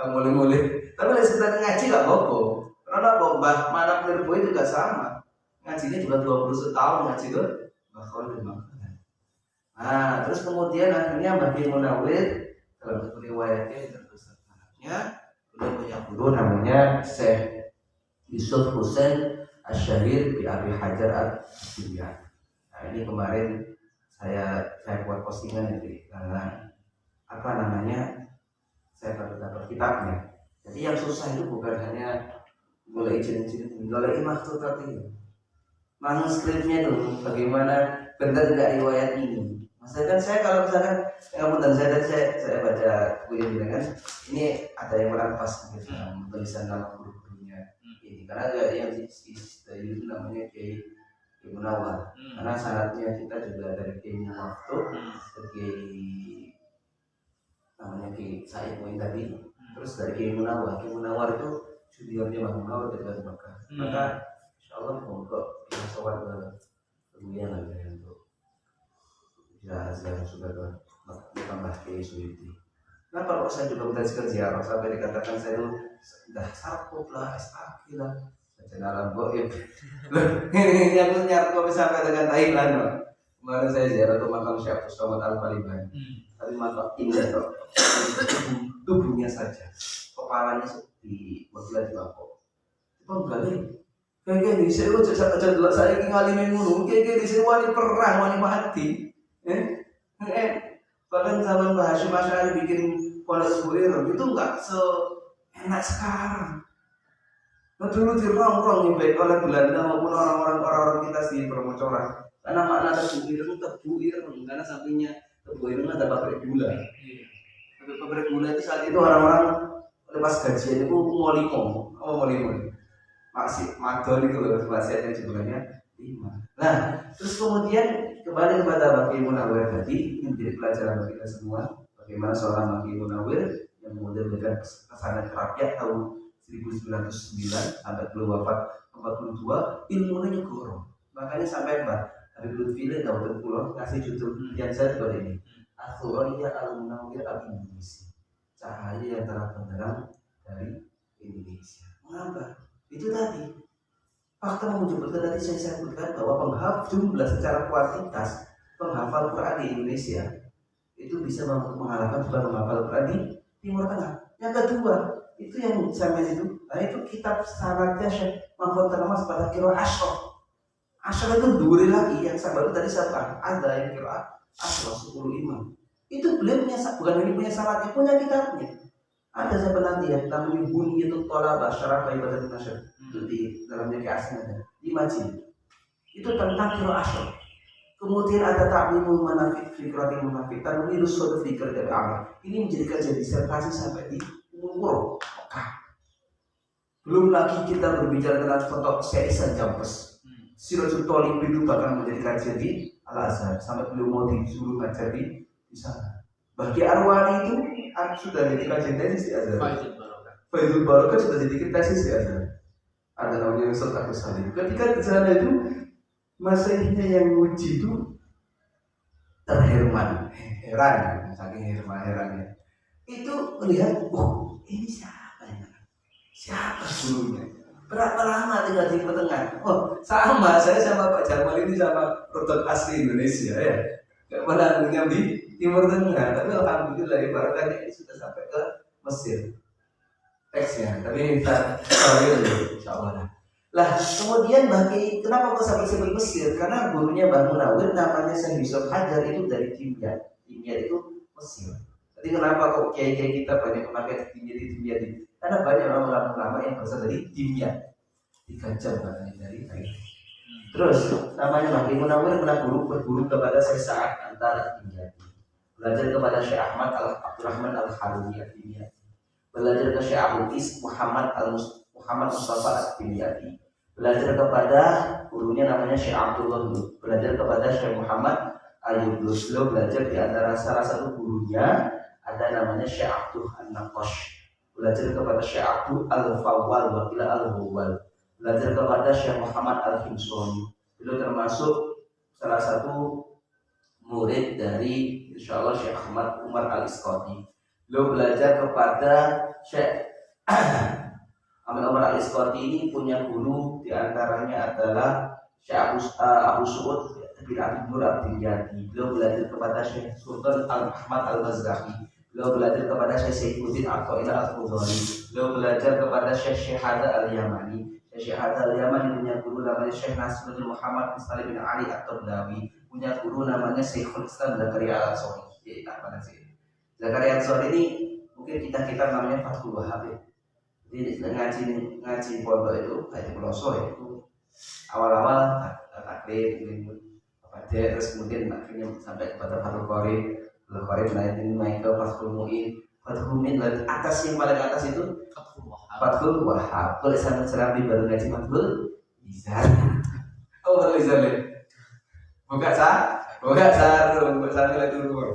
mulai. Tapi kalau sekedar ngaji gak apa-apa. Karena Mbah Manap Nirboy juga sama. Ngajinya juga 20 tahun ngaji tuh. Nah, terus kemudian akhirnya Mbah Kiai Munawir dalam satu riwayatnya tertulis anaknya beliau punya guru namanya Syekh Yusuf Husain Asyahir di Abi Hajar Al-Asqalani. Nah, ini kemarin saya buat postingan itu karena apa namanya saya baru dapat kitabnya. Jadi yang susah itu bukan hanya mulai izin mulai maksud tadi manuskripnya itu bagaimana benar nggak riwayat ini. Misalkan saya kalau misalkan dan saya baca buku ini kan ini ada yang merampas gitu, tulisan nama guru-gurunya ini karena yang di itu namanya Kiai Munawar karena syaratnya kita juga dari Kiai Waktu ke Kiai namanya Kiai Said Muin tadi terus dari Kiai Munawar itu juniornya Bang Munawar dari Mekah maka insyaallah semoga kita sowan ke dunia lagi untuk ya sudah tambah Kiai Suyuti. Kenapa kok saya juga belajar ziarah sampai dikatakan saya sudah sarkop lah, SAK lah, baca alam goib. Ini yang nyarkop sampai dengan Thailand. Kemarin saya ziarah ke makam Syekh Muhammad Al-Falibani. Tapi makam indah kok. Tubuhnya saja, kepalanya seperti bagian bako. Itu balik. Kayak gini, saya dulu saya ingin ngalimin mulu. Kayak gini, saya wani perang, wani mati. Bahkan zaman Mbah Hasyim Asy'ari bikin pondok Buiro itu nggak seenak sekarang. Nah, dulu dirongrong baik oleh Belanda maupun orang-orang kita di permucoran. Karena makna Tebu Ireng karena sampingnya Tebu Ireng ada pabrik gula. Pabrik gula itu saat itu orang-orang lepas gajian itu mau limo. Masih madon itu loh wasiatnya sebenarnya 5. Nah, terus kemudian kembali kepada Mbah Kiai Munawir tadi ini menjadi pelajaran bagi kita semua bagaimana seorang Mbah Kiai Munawir yang kemudian memberikan kesanan terapiat tahun 1909 sampai beliau wafat 42 ilmunya nyegoro makanya sampai Mbah Habib Lutfi Daud Pulau kasih judul yang saya seperti ini Athuriyah Al-Munawir Al-Indonesia cahaya yang telah benderang dari Indonesia. Mengapa? Itu tadi fakta menunjukkan tadi saya sebutkan bahwa jumlah secara kuantitas penghafal Quran di Indonesia itu itu bisa mengalahkan bukan menghafal Quran di Timur Tengah. Yang kedua, itu yang sama itu, nah itu kitab syaratnya Syekh Mahfud Termas pada kiro Asroh. Asroh itu duri lagi, yang saya baru tadi siapa? Ada yang kiro Asroh 10 imam. Itu beliau punya, bukan hanya punya syaratnya, punya kitabnya. Ada siapa nanti ya, namanya bunyi itu tolabah syaraf ibadat nasyar. Itu di dalamnya ke asing ada, di Majid. Itu tentang kiro Asroh. Kemudian ada ta'limul manafik, fikratil munafik, tanwirus suatu fikir dari amal. Ini menjadi kajian disertasi sampai di umur Mekah. Belum lagi kita berbicara tentang foto Syaisan Jampes. Sirajul Tolib itu bahkan menjadi kajian di Al-Azhar sampai beliau mau disuruh ngajar di sana. Bagi Arwani itu sudah jadi kajian tesis di Azhar. Faidul Barokah sudah jadi tesis di Azhar. Ada namanya Ustaz Agus Salim. Ketika di sana itu Masihnya yang uji itu heran, saking herannya. Itu melihat, oh ini siapa ya? Siapa gurunya? Berapa lama tinggal di Tengah? Oh sama, saya sama Pak Jamal ini sama produk asli Indonesia ya. Gak pernah tinggal di Timur Tengah, tapi alhamdulillah ibaratnya ini sudah sampai ke Mesir. Teksnya, tapi kita tahu insya Allah. Lah kemudian bagi kenapa kok sampai sebut Mesir? Karena gurunya Mbah Munawir namanya Syekh Yusuf Hajar itu dari Dimyat. Dimyat itu Mesir. Jadi kenapa kok kiai-kiai kita banyak memakai Dimyat? Karena banyak ulama-ulama yang berasal dari Dimyat. 3 jam katanya dari Kairo. Terus namanya Mbah Munawir pernah berguru kepada Syekh Sa'ad antara Dimyat. Belajar kepada Syekh Ahmad Abdurrahman Al-Haruni Ad-Dimyat. Belajar ke Syekh Abdul Is Muhammad Mustafa Ad-Dimyati. Belajar kepada gurunya namanya Syekh Abdullah Lutf. Belajar kepada Syekh Muhammad Ayub Lutf. Belajar di antara salah satu gurunya ada namanya Syekh Abdul An-Naqash. Belajar kepada Syekh Abdul Al-Fawwal Wakil Al-Huwal. Belajar kepada Syekh Muhammad Al-Himsoni. Beliau termasuk salah satu murid dari insyaallah Syekh Ahmad Umar Al-Isqati. Beliau belajar kepada Syekh Ahmad Umar Al-Isqati ini punya guru diantaranya adalah Syekh Abu Su'ud bin Abi Nur Ad-Dimyati. Beliau belajar kepada Syekh Sultan Al-Ahmad Al-Mazrahi. Beliau belajar kepada Syekh Saifuddin Athaillah Al-Fudhali. Beliau belajar kepada Syekh Syahada Al-Yamani. Syekh Syahada Al-Yamani punya guru namanya Syekh Nasruddin Muhammad bin Salim bin Ali At-Tablawi. Punya guru namanya Syekhul Islam Zakaria Al-Ansari. Zakaria Al-Ansari ini mungkin kita namanya Fathul Wahhab. Jadi ngaji pondok itu kayak Puloso itu awal-awal taklid terus kemudian akhirnya sampai kepada Fathul Qorib. Fathul Qorib naik ke Fathul Mu'in. Fathul Mu'in dari atas yang paling atas itu Fathul Wahhab. Kalau saya baru ngaji Fathul Izan. Oh Fathul Izan ya. Buka sarung itu dulu.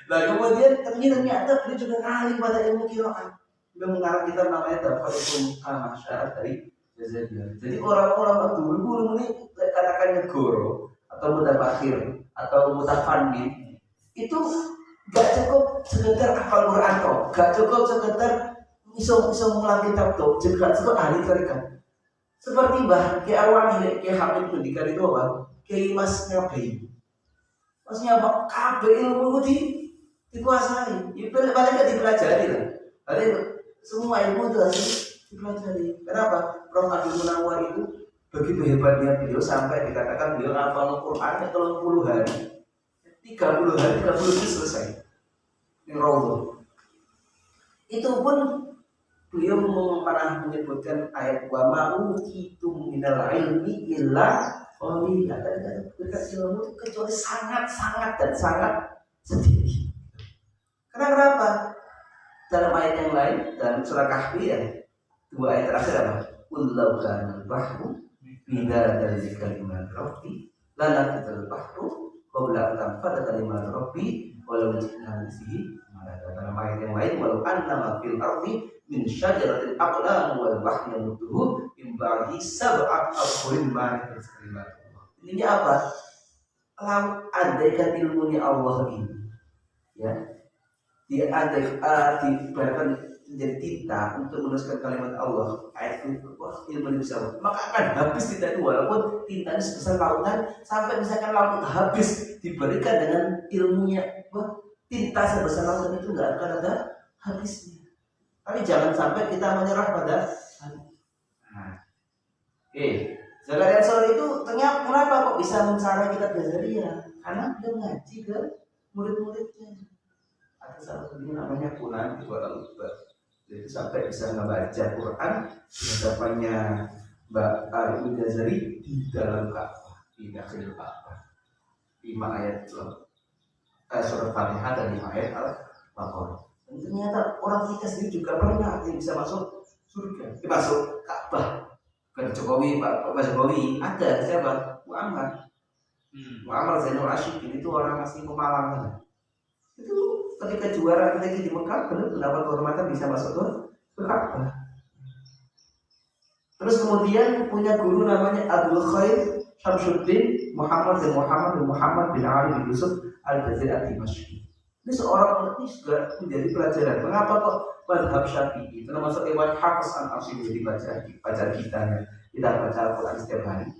Nah kemudian ternyata dia juga ngalim pada ilmu qiraat. Dia mengarang kitab namanya Tafatul Masyarakat dari Jazairiyah. Jadi orang-orang dulu ini katakannya guru atau mutafakhir atau mutafandin itu gak cukup sekedar hafal Quran toh, gak cukup sekedar bisa ngulang kitab toh, juga cukup ahli tarekat. Seperti Mbah Ki Arwani, Ki Habib Pendidikan itu apa? Ki Mas Ngabai. Maksudnya apa? Kabeh ilmu itu dikuasai. Ya balik dipelajari lah. Balik semua ilmu itu harus dipelajari. Kenapa? Prof. Abdul Munawwar itu begitu hebatnya beliau sampai dikatakan beliau hafal Quran 30 hari. 30 hari 30 hari selesai. Ini raudhah. Itu pun beliau pernah menyebutkan ayat wa ma'utitum minal ilmi illa qalila. Ilmu kecuali sangat dan sangat sedikit. Kenapa? Dalam ayat yang lain dalam surah Kahfi ya, 2 ayat terakhir apa? Ullau kana al-bahru bidada li kalimat rabbi lanafatal bahru qabla an tanfada kalimat rabbi walau ji'na bihi malaka. Dalam ayat yang lain walau annama fil ardi min syajaratil aqlam wal bahri yamudduhu min ba'di sab'at abhurin ma kalimat Allah. Ini apa? Andaikan ilmunya Allah ini ya diibaratkan menjadi tinta untuk menuliskan kalimat Allah, ayat itu, wah ilmu ini bisa, maka akan habis tinta itu walaupun tintanya sebesar lautan, sampai misalkan laut itu habis diberikan dengan ilmunya, wah tinta sebesar lautan itu nggak akan ada habisnya. Tapi jangan sampai kita menyerah pada Zakaria Ansori itu ternyata kenapa kok bisa mensarai kitab Ghazaliyah? Karena dia ngaji ke murid-muridnya. Ada salah satunya namanya Quran itu orang lupa. Jadi sampai bisa membaca Quran di hadapannya Mbak Arifin Ghazali di dalam Ka'bah, di akhir Ka'bah. 5 ayat surat Fatihah dan 5 ayat Al-Baqarah. Dan ternyata orang kita sendiri juga pernah bisa masuk surga, masuk Ka'bah. Bukan Jokowi, Pak Jokowi, ada siapa? Muhammad Zainul Asyikin itu orang asli Pemalang. Itu ketika juara kita di Mekah, benar mendapat kehormatan bisa masuk ke Ka'bah. Terus kemudian punya guru namanya Abdul Khair Syamsuddin Muhammad bin Ali bin Yusuf Al-Jazir Al-Dimashqi. Ini seorang ini juga menjadi pelajaran. Mengapa kok madhab Syafi'i itu termasuk Iwan Hafiz Al-Asyid dibaca kita baca Al-Quran setiap hari.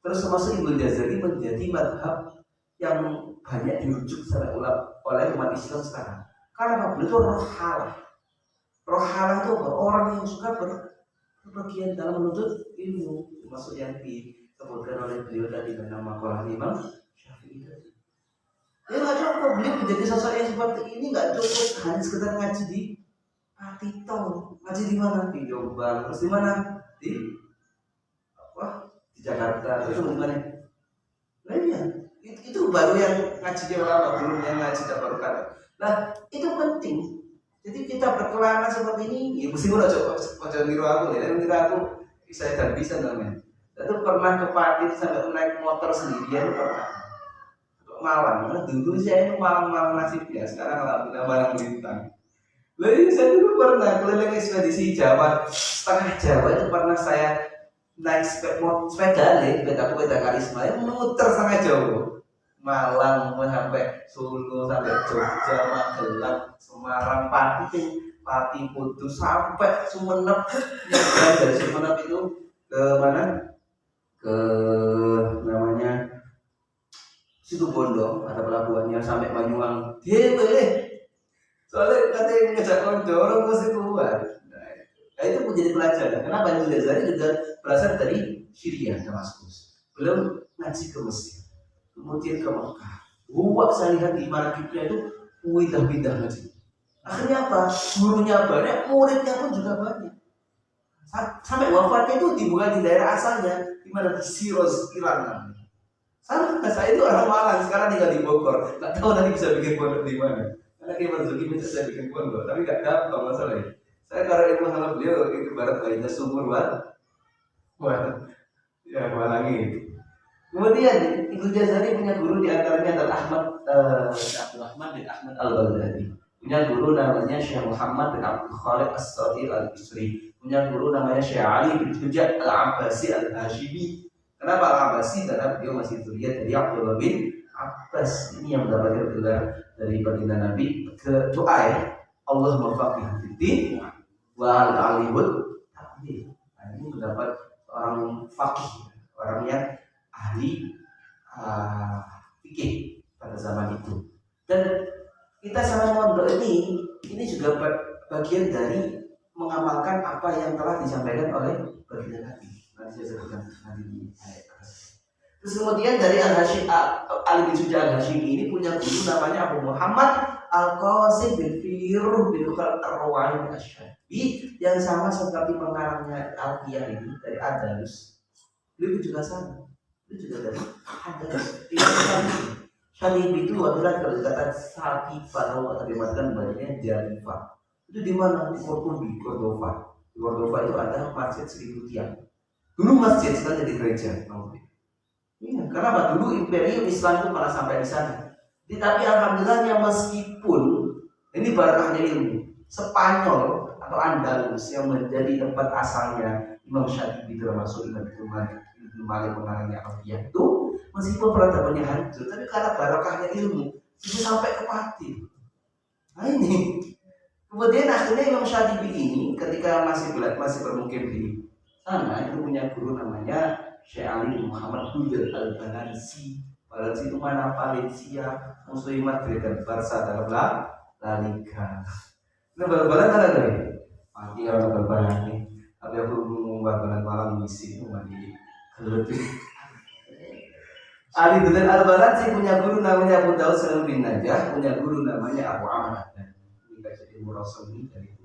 Terus termasuk Ibnu Jazari menjadi madhab yang banyak dirujuk secara oleh umat Islam sekarang. Karena beliau itu rohalah. Rohalah itu orang yang suka berpergian dalam menuntut ilmu, termasuk yang disebutkan oleh beliau tadi dalam makalah Imam Syafi'i tadi. Ya nggak cukup beliau menjadi sosok yang seperti ini, nggak cukup hanya sekedar ngaji di Patito, ngaji di mana? Di Jombang, terus di mana? Di Jakarta, terus di mana? Nah iya, itu baru yang ngaji di ulama, belum yang ngaji dapat kata. Nah itu penting. Jadi kita berkelana seperti ini, ya meskipun aja niru aku, ya niru aku bisa dan bisa namanya. Itu pernah ke Pati sampai naik motor sendirian pernah. Malang, dulu saya itu malang nasibnya, sekarang alhamdulillah malang melintang. Lalu saya dulu pernah keliling ekspedisi Jawa, setengah Jawa itu pernah saya naik sepeda karisma, itu muter setengah Jawa, Malang sampai Solo, sampai Jogja, Magelang, Semarang, Pati Kudus sampai Sumenep. Dari Sumenep itu ke mana? Ke namanya Situ Bondo, ada pelabuhannya sampai Banyuwangi. Dia boleh. Soalnya katanya ngejak konco orang mesti keluar. Nah, itu menjadi pelajaran. Kenapa Ibnu Jazari juga berasal dari Syria, Damaskus. Belum ngaji ke Mesir, kemudian ke Mekah. Saya lihat di manakibnya itu pindah ngaji. Akhirnya apa? Gurunya banyak, muridnya pun juga banyak. Sampai wafatnya itu bukan di daerah asalnya, di mana di Siros, Iran namanya. Saya itu orang Malang, sekarang tinggal di Bogor. Nggak tahu nanti bisa bikin pondok di mana. Karena kayak Marzuki minta saya bikin pondok, tapi nggak dapat masalahnya. Saya kalau ilmu sama beliau itu barat bayinya sumur Malangi. Kemudian Ibnu Jazari punya guru di antaranya adalah Abdul Rahman bin Ahmad Al-Baghdadi. Punya guru namanya Syekh Muhammad bin Abdul Khaliq As-Sadir Al-Bisri. Punya guru namanya Syekh Ali bin Hujjat Al-Abbasi Al-Hashimi. Kenapa Al-Abbasi? Karena beliau masih zuriyah dari Abdullah bin Abbas. Ini yang mendapatkan gelar dari baginda Nabi ke doa ya. Allah mafaqihu fiddin wa al-alimul ta'lim. Nah, ini mendapat orang faqih, orang yang ahli fikih pada zaman itu. Dan kita sama mondok ini juga bagian dari mengamalkan apa yang telah disampaikan oleh baginda Nabi. Nanti saya sebutkan nanti di ayat. Terus kemudian dari Ali bin Suja Al-Hashimi ini punya guru namanya Abu Muhammad Al-Qasim bin Firruh bin Khalid Ar-Rawahi bin Asy-Syafi'i yang sama seperti pengarangnya Al-Qiyah ini dari Andalus. Beliau juga sama. Beliau juga dari Andalus. Syalibi itu adalah kalau dikatakan Saqifa atau dimakan banyaknya Jarifa. Itu di mana? Di Cordova. Di Cordova itu ada masjid 1000 tiang. Dulu masjid sekarang jadi gereja. Iya, karena dulu imperium Islam itu pernah sampai di sana. Tapi alhamdulillahnya meskipun ini barakahnya ilmu, Spanyol atau Andalus yang menjadi tempat asalnya Imam Syafi'i termasuk Imam Ibnu Malik pengarangnya Al-Qiyah itu, meskipun peradabannya hancur, tapi karena barakahnya ilmu itu sampai ke Pati. Nah ini Kemudian akhirnya Imam Syatibi ini ketika masih bermukim di sana itu punya guru namanya Syekh Ali bin Muhammad Hudal Al-Balansi. Balansi itu mana? Valencia, musuh Madrid dan Barca dalam La Liga. Nah, bal-balan ada lagi. Mati orang bal-balan ini. Tapi aku ngomong bal-balan malam misi itu mati. Ali bin Al-Balansi punya guru namanya Abu Daud Salam bin Najah, punya guru namanya Abu Amr. Ini jadi murasal ini dari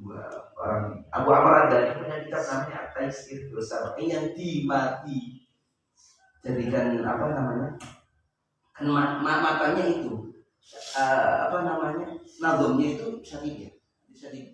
dua orang. Abu Amr ada punya kitab namanya At-Taisir Dosa yang dimati. Jadikan apa namanya? Kan matanya itu nazomnya itu Syatibi.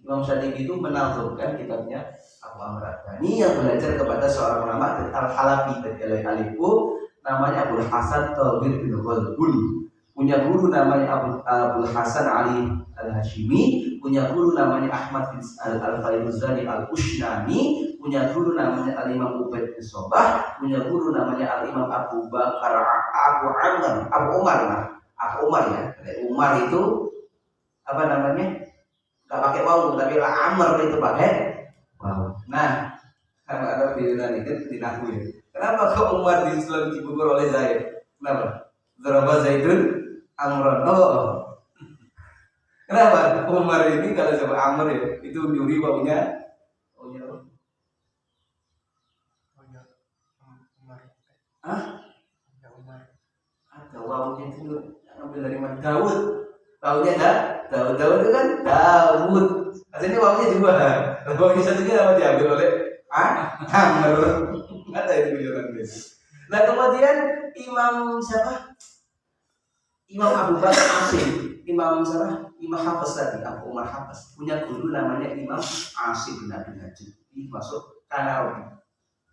Imam Syatibi itu menazomkan kitabnya Abu Amr Ad-Dani yang belajar kepada seorang ulama dari Al-Halabi dari Al-Halifu namanya Abu Hasan Tawbir bin Ghalbun. Punya guru namanya Abu Hasan Ali Al-Hashimi, punya guru namanya Ahmad bin Al-Fairuzani Al-Ushnani, punya guru namanya Al-Imam Ubaid bin Sobah, punya guru namanya Al-Imam Abu Bakar Abu Umar ya. Umar itu apa namanya? Gak pakai wawu tapi Amr itu pakai wawu. Nah, kalau ada pilihan itu tidak ya. Kenapa kok Umar selalu dibubur oleh Zaid? Kenapa? Zaraba Zaidun Amron. Oh. Kenapa? Umar ini kalau sama Amr ya, itu nyuri wawunya. Umar. Hah? Ada wawunya itu ambil dari mana? Daud. Wawunya Daud itu kan Daud. Aslinya wawunya dua. Wawunya satunya apa diambil oleh Amr. Ada itu pilihan itu. Nah kemudian Imam siapa? Imam Abu Bakar Asim, Imam Hafiz tadi, Abu Umar Hafiz punya guru namanya Imam Asim bin Abi Najib. Ini masuk Kanawi.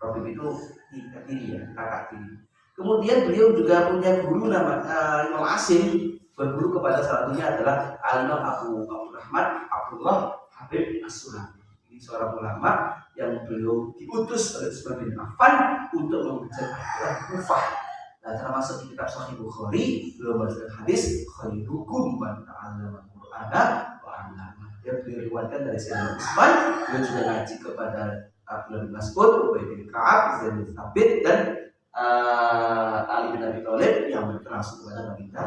Robi itu kiri ya, kakak kiri. Kemudian beliau juga punya guru nama Imam Asim, berguru kepada salah satunya adalah Al-Imam Abu Rahman Abdullah Habib As-Sulami. Ini seorang ulama yang beliau diutus oleh Utsman bin Affan untuk mengajar Al-Quran Kufah. Nah, termasuk di kitab Sahih Bukhari, beliau membaca hadis khairukum man ta'allama al-Qur'ana wa 'allama. Dia beliau riwayatkan dari Sayyidina Utsman, beliau juga ngaji kepada Abdullah bin Mas'ud, Ubay bin Ka'ab, Zaid bin Thabit dan Ali bin Abi Thalib yang termasuk kepada baginda.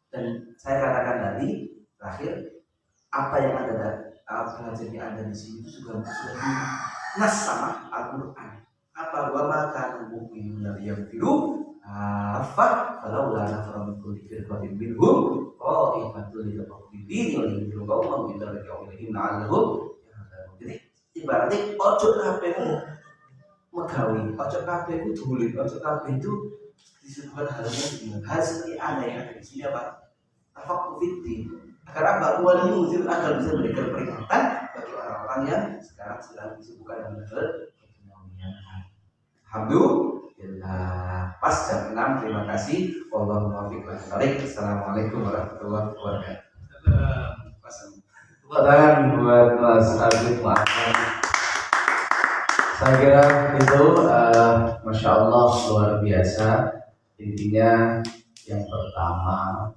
Dan saya katakan tadi terakhir apa yang ada pengajian Anda di sini itu sudah nas sama Al-Qur'an. Apa wa maka mu'minuna yaghfiru afa falau la nafara min kulli firqatin minhum qa'ifatul lil-mu'minin wa yunziru qauman min dzalika qawlihim la'allahum yahtadun. Jadi ibaratnya ojo kabeh megawi, ojo kabeh itu dolim, ojo kabeh itu disebutkan halnya dengan seperti ada yang ada di sini apa? Tafaqquh fiddin. Agar apa? Wal yunzir agar bisa memberikan peringatan bagi orang-orang yang sekarang sedang disibukkan dengan hal alhamdulillah. Pas jam 6. Terima kasih. Wallahul muwaffiq wal hidayah. Assalamualaikum warahmatullahi wabarakatuh. Tepuk tangan buat Mas Abid Muhammad. Saya kira itu Masya Allah luar biasa. Intinya yang pertama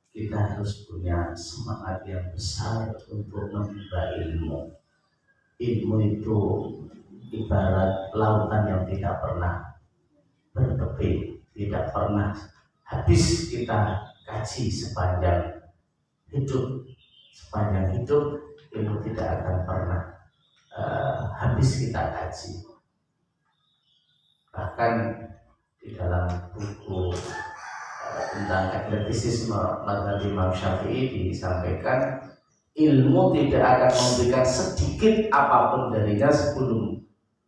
kita harus punya semangat yang besar untuk menimba ilmu. Ilmu itu ibarat lautan yang tidak pernah bertepi, tidak pernah habis kita kaji sepanjang hidup. Sepanjang hidup ilmu tidak akan pernah habis kita kaji. Bahkan di dalam buku tentang ekletisisme mazhab Imam Syafi'i disampaikan ilmu tidak akan memberikan sedikit apapun darinya sebelum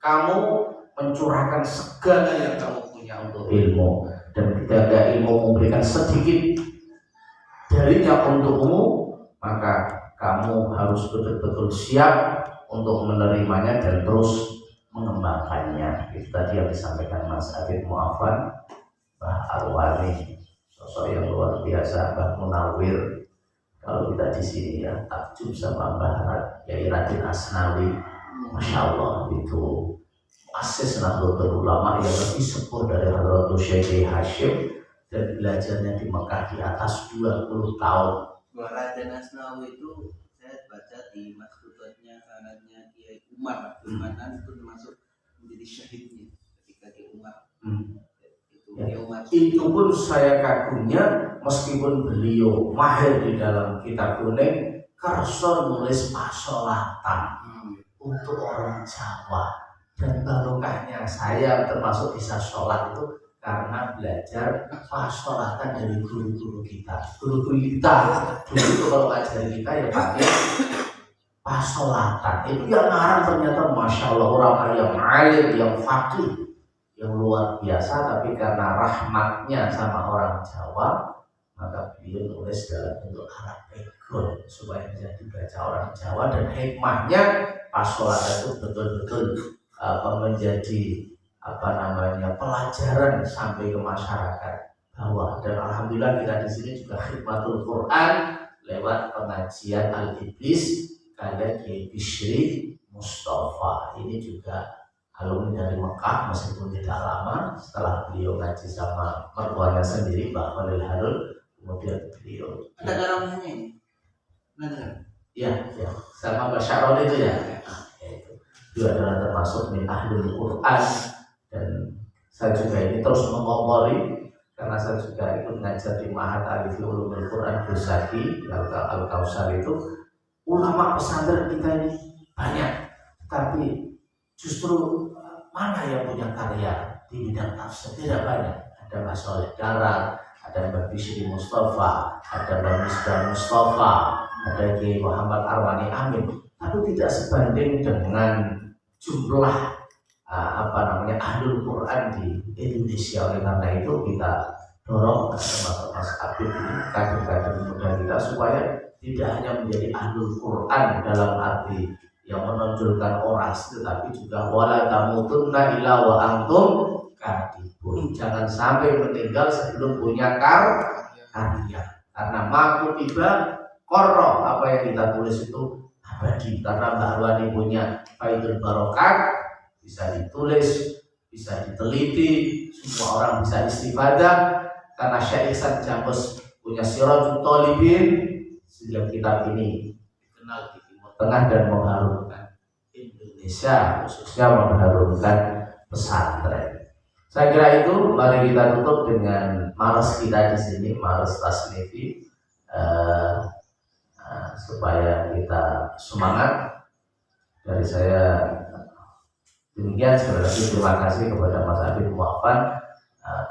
kamu mencurahkan segala yang kamu punya untuk ilmu. Dan ketika ilmu memberikan sedikit darinya untukmu, maka kamu harus betul-betul siap untuk menerimanya dan terus mengembangkannya. Itu tadi yang disampaikan Mas Abid Mu'affan, Mbah Arwani, sosok yang luar biasa, Mbah Munawir. Kalau kita di sini ya takjub sama Mbah Yai Raden Asnawi, Masya Allah itu asis Nahdlatul Ulama yang lebih sepuh dari Hadratus Syekh Hashim dan belajarnya di Mekah di atas 20 tahun. Raden Asnawi itu saya baca di maksudnya sanadnya Kiai Umar Abdul Manan itu termasuk menjadi syahidnya ketika Kiai Umar itu Ya. Kiai Umar Itu pun saya kagumnya, meskipun beliau mahir di dalam kitab kuning, kerso nulis pasolatan untuk orang Jawa. Dan barokahnya saya termasuk bisa sholat itu karena belajar pasolatan dari guru-guru kita. Guru-guru kita dulu itu kalau ngajarin kita ya pakai pasolatan. Itu yang ngarang ternyata masya Allah orang yang alim, yang fakih, yang luar biasa. Tapi karena rahmatnya sama orang Jawa, maka beliau nulis dalam bentuk Arab Pegon supaya bisa dibaca orang Jawa. Dan hikmahnya pasolatan itu betul-betul menjadi pelajaran sampai ke masyarakat bawah. Dan alhamdulillah kita di sini juga khidmatul Quran lewat pengajian Al-Iblis karya Kiai Bishri Mustafa. Ini juga alumni dari Mekah, meskipun tidak lama. Setelah beliau ngaji sama mertuanya sendiri Mbak Khalil Harun, kemudian beliau ada dalamnya ini ya sama Mbak Syarol itu ya. Itu adalah termasuk min ahlul Quran. Dan saya juga ini terus mengompori karena saya juga ikut ngajar di Ma'had Alifi Ulumul Quran Busaki Al-Kausar. Itu ulama pesantren kita ini banyak, tapi justru mana yang punya karya di bidang tafsir tidak banyak. Ada Mbak Soleh Darat, ada Mbak Bishri Mustafa, ada Mbak Misbah Mustafa, ada Kiai Muhammad Arwani Amin. Tapi tidak sebanding dengan jumlah ahlul Quran di Indonesia. Oleh karena itu kita dorong Mas Habib ini, kader-kader muda kita, supaya tidak hanya menjadi ahlul Quran dalam arti yang menonjolkan orasi, tetapi juga wala tamutunna illa wa antum katibun. Jangan sampai meninggal sebelum punya karya. Karena maku tiba korro, apa yang kita tulis itu abadi. Karena Mbak Arwani punya Faidul Barokat, bisa ditulis, bisa diteliti, semua orang bisa istifadah. Karena Syekh Ihsan Jambus punya Sirajul Thalibin, sehingga kitab ini dikenal di Timur Tengah dan mengharumkan Indonesia, khususnya mengharumkan pesantren. Saya kira itu. Mari kita tutup dengan males kita di sini, males tasnifi, supaya kita semangat. Dari saya demikian. Sekali lagi terima kasih kepada Mas Habib Mu'afan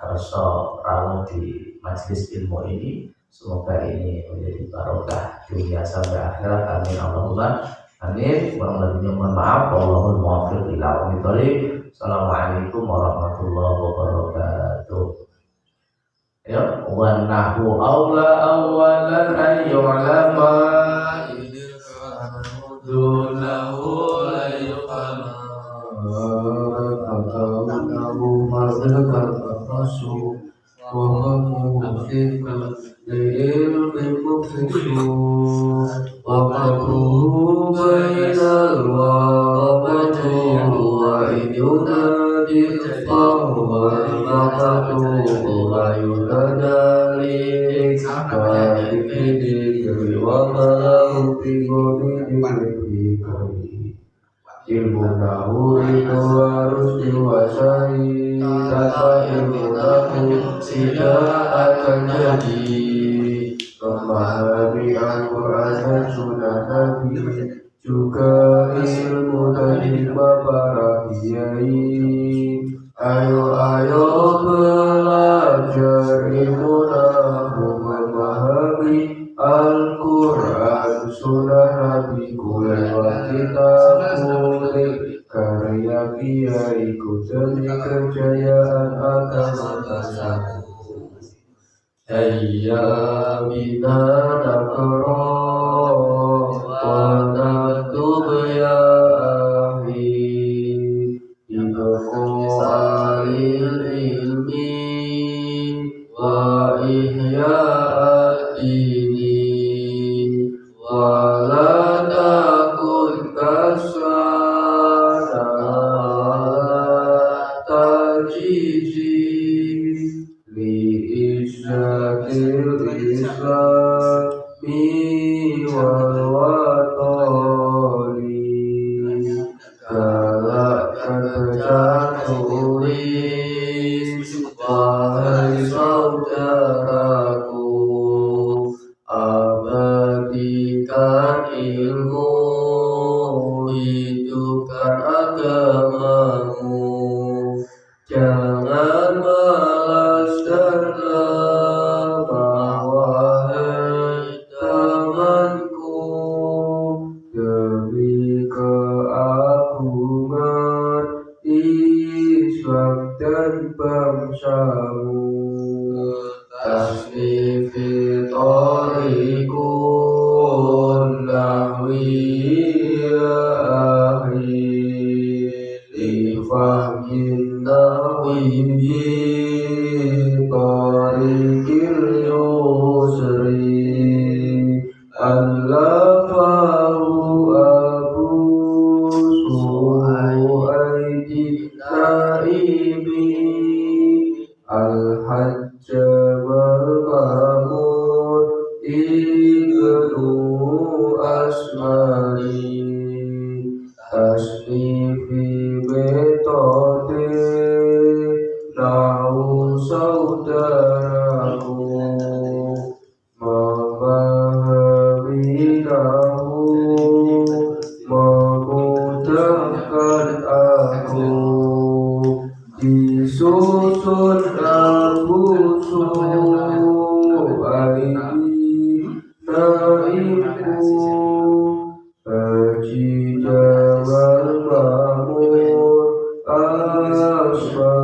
kerso rawuh di majelis ilmu ini. Semoga ini menjadi barokah dunia sampai akhirat. Amin Allahumma amin. Kurang lebihnya mohon maaf. Wallahul muwaffiq ila aqwamit thoriq. Assalamualaikum warahmatullahi wabarakatuh. Ya, wa nahu aula awalan ayyulama dunahu la yuqama Abu mazhar rasul wa mufiqan li'ilmi mufishu wa qadruhu bainal wabatu wa yunadi wa maqatu wa yunadali wa ikidi wa malahu fi ilmu nahu itu harus diwasai. Tanpa ilmu nahu tidak akan jadi. Memahami Al-Quran dan Sunnah Nabi, juga ilmu dari para kiai. Ayo belajar ilmu nahu, memahami Al-Quran Sunnah Nabi, lewat kitab kuning karya kiaiku demi kejayaan agama tasawuf. Hayya bina nakro wa naktub ya ahli ibqu alil ilmi wa ihya ad-dini wa la takun kasana tajizi li isyatil islami tulis, wahai saudaraku, abadikan ilmu, hidupkan agamamu, jangan malas dan lemah, wahai temanku, demi keagungan Islam dan bangsamu. Tasnifi torikun nahwi ya ahli, lifahmin nahwi torikil yusri, allafahu abu su'aidi naibi, al-hajj wal-mamun ibnu asmani, tasnifi metode nahu saudaraku, memahami nahu memudahkan aku, disusun al-busu aidi naiku, haji jamal mamur asma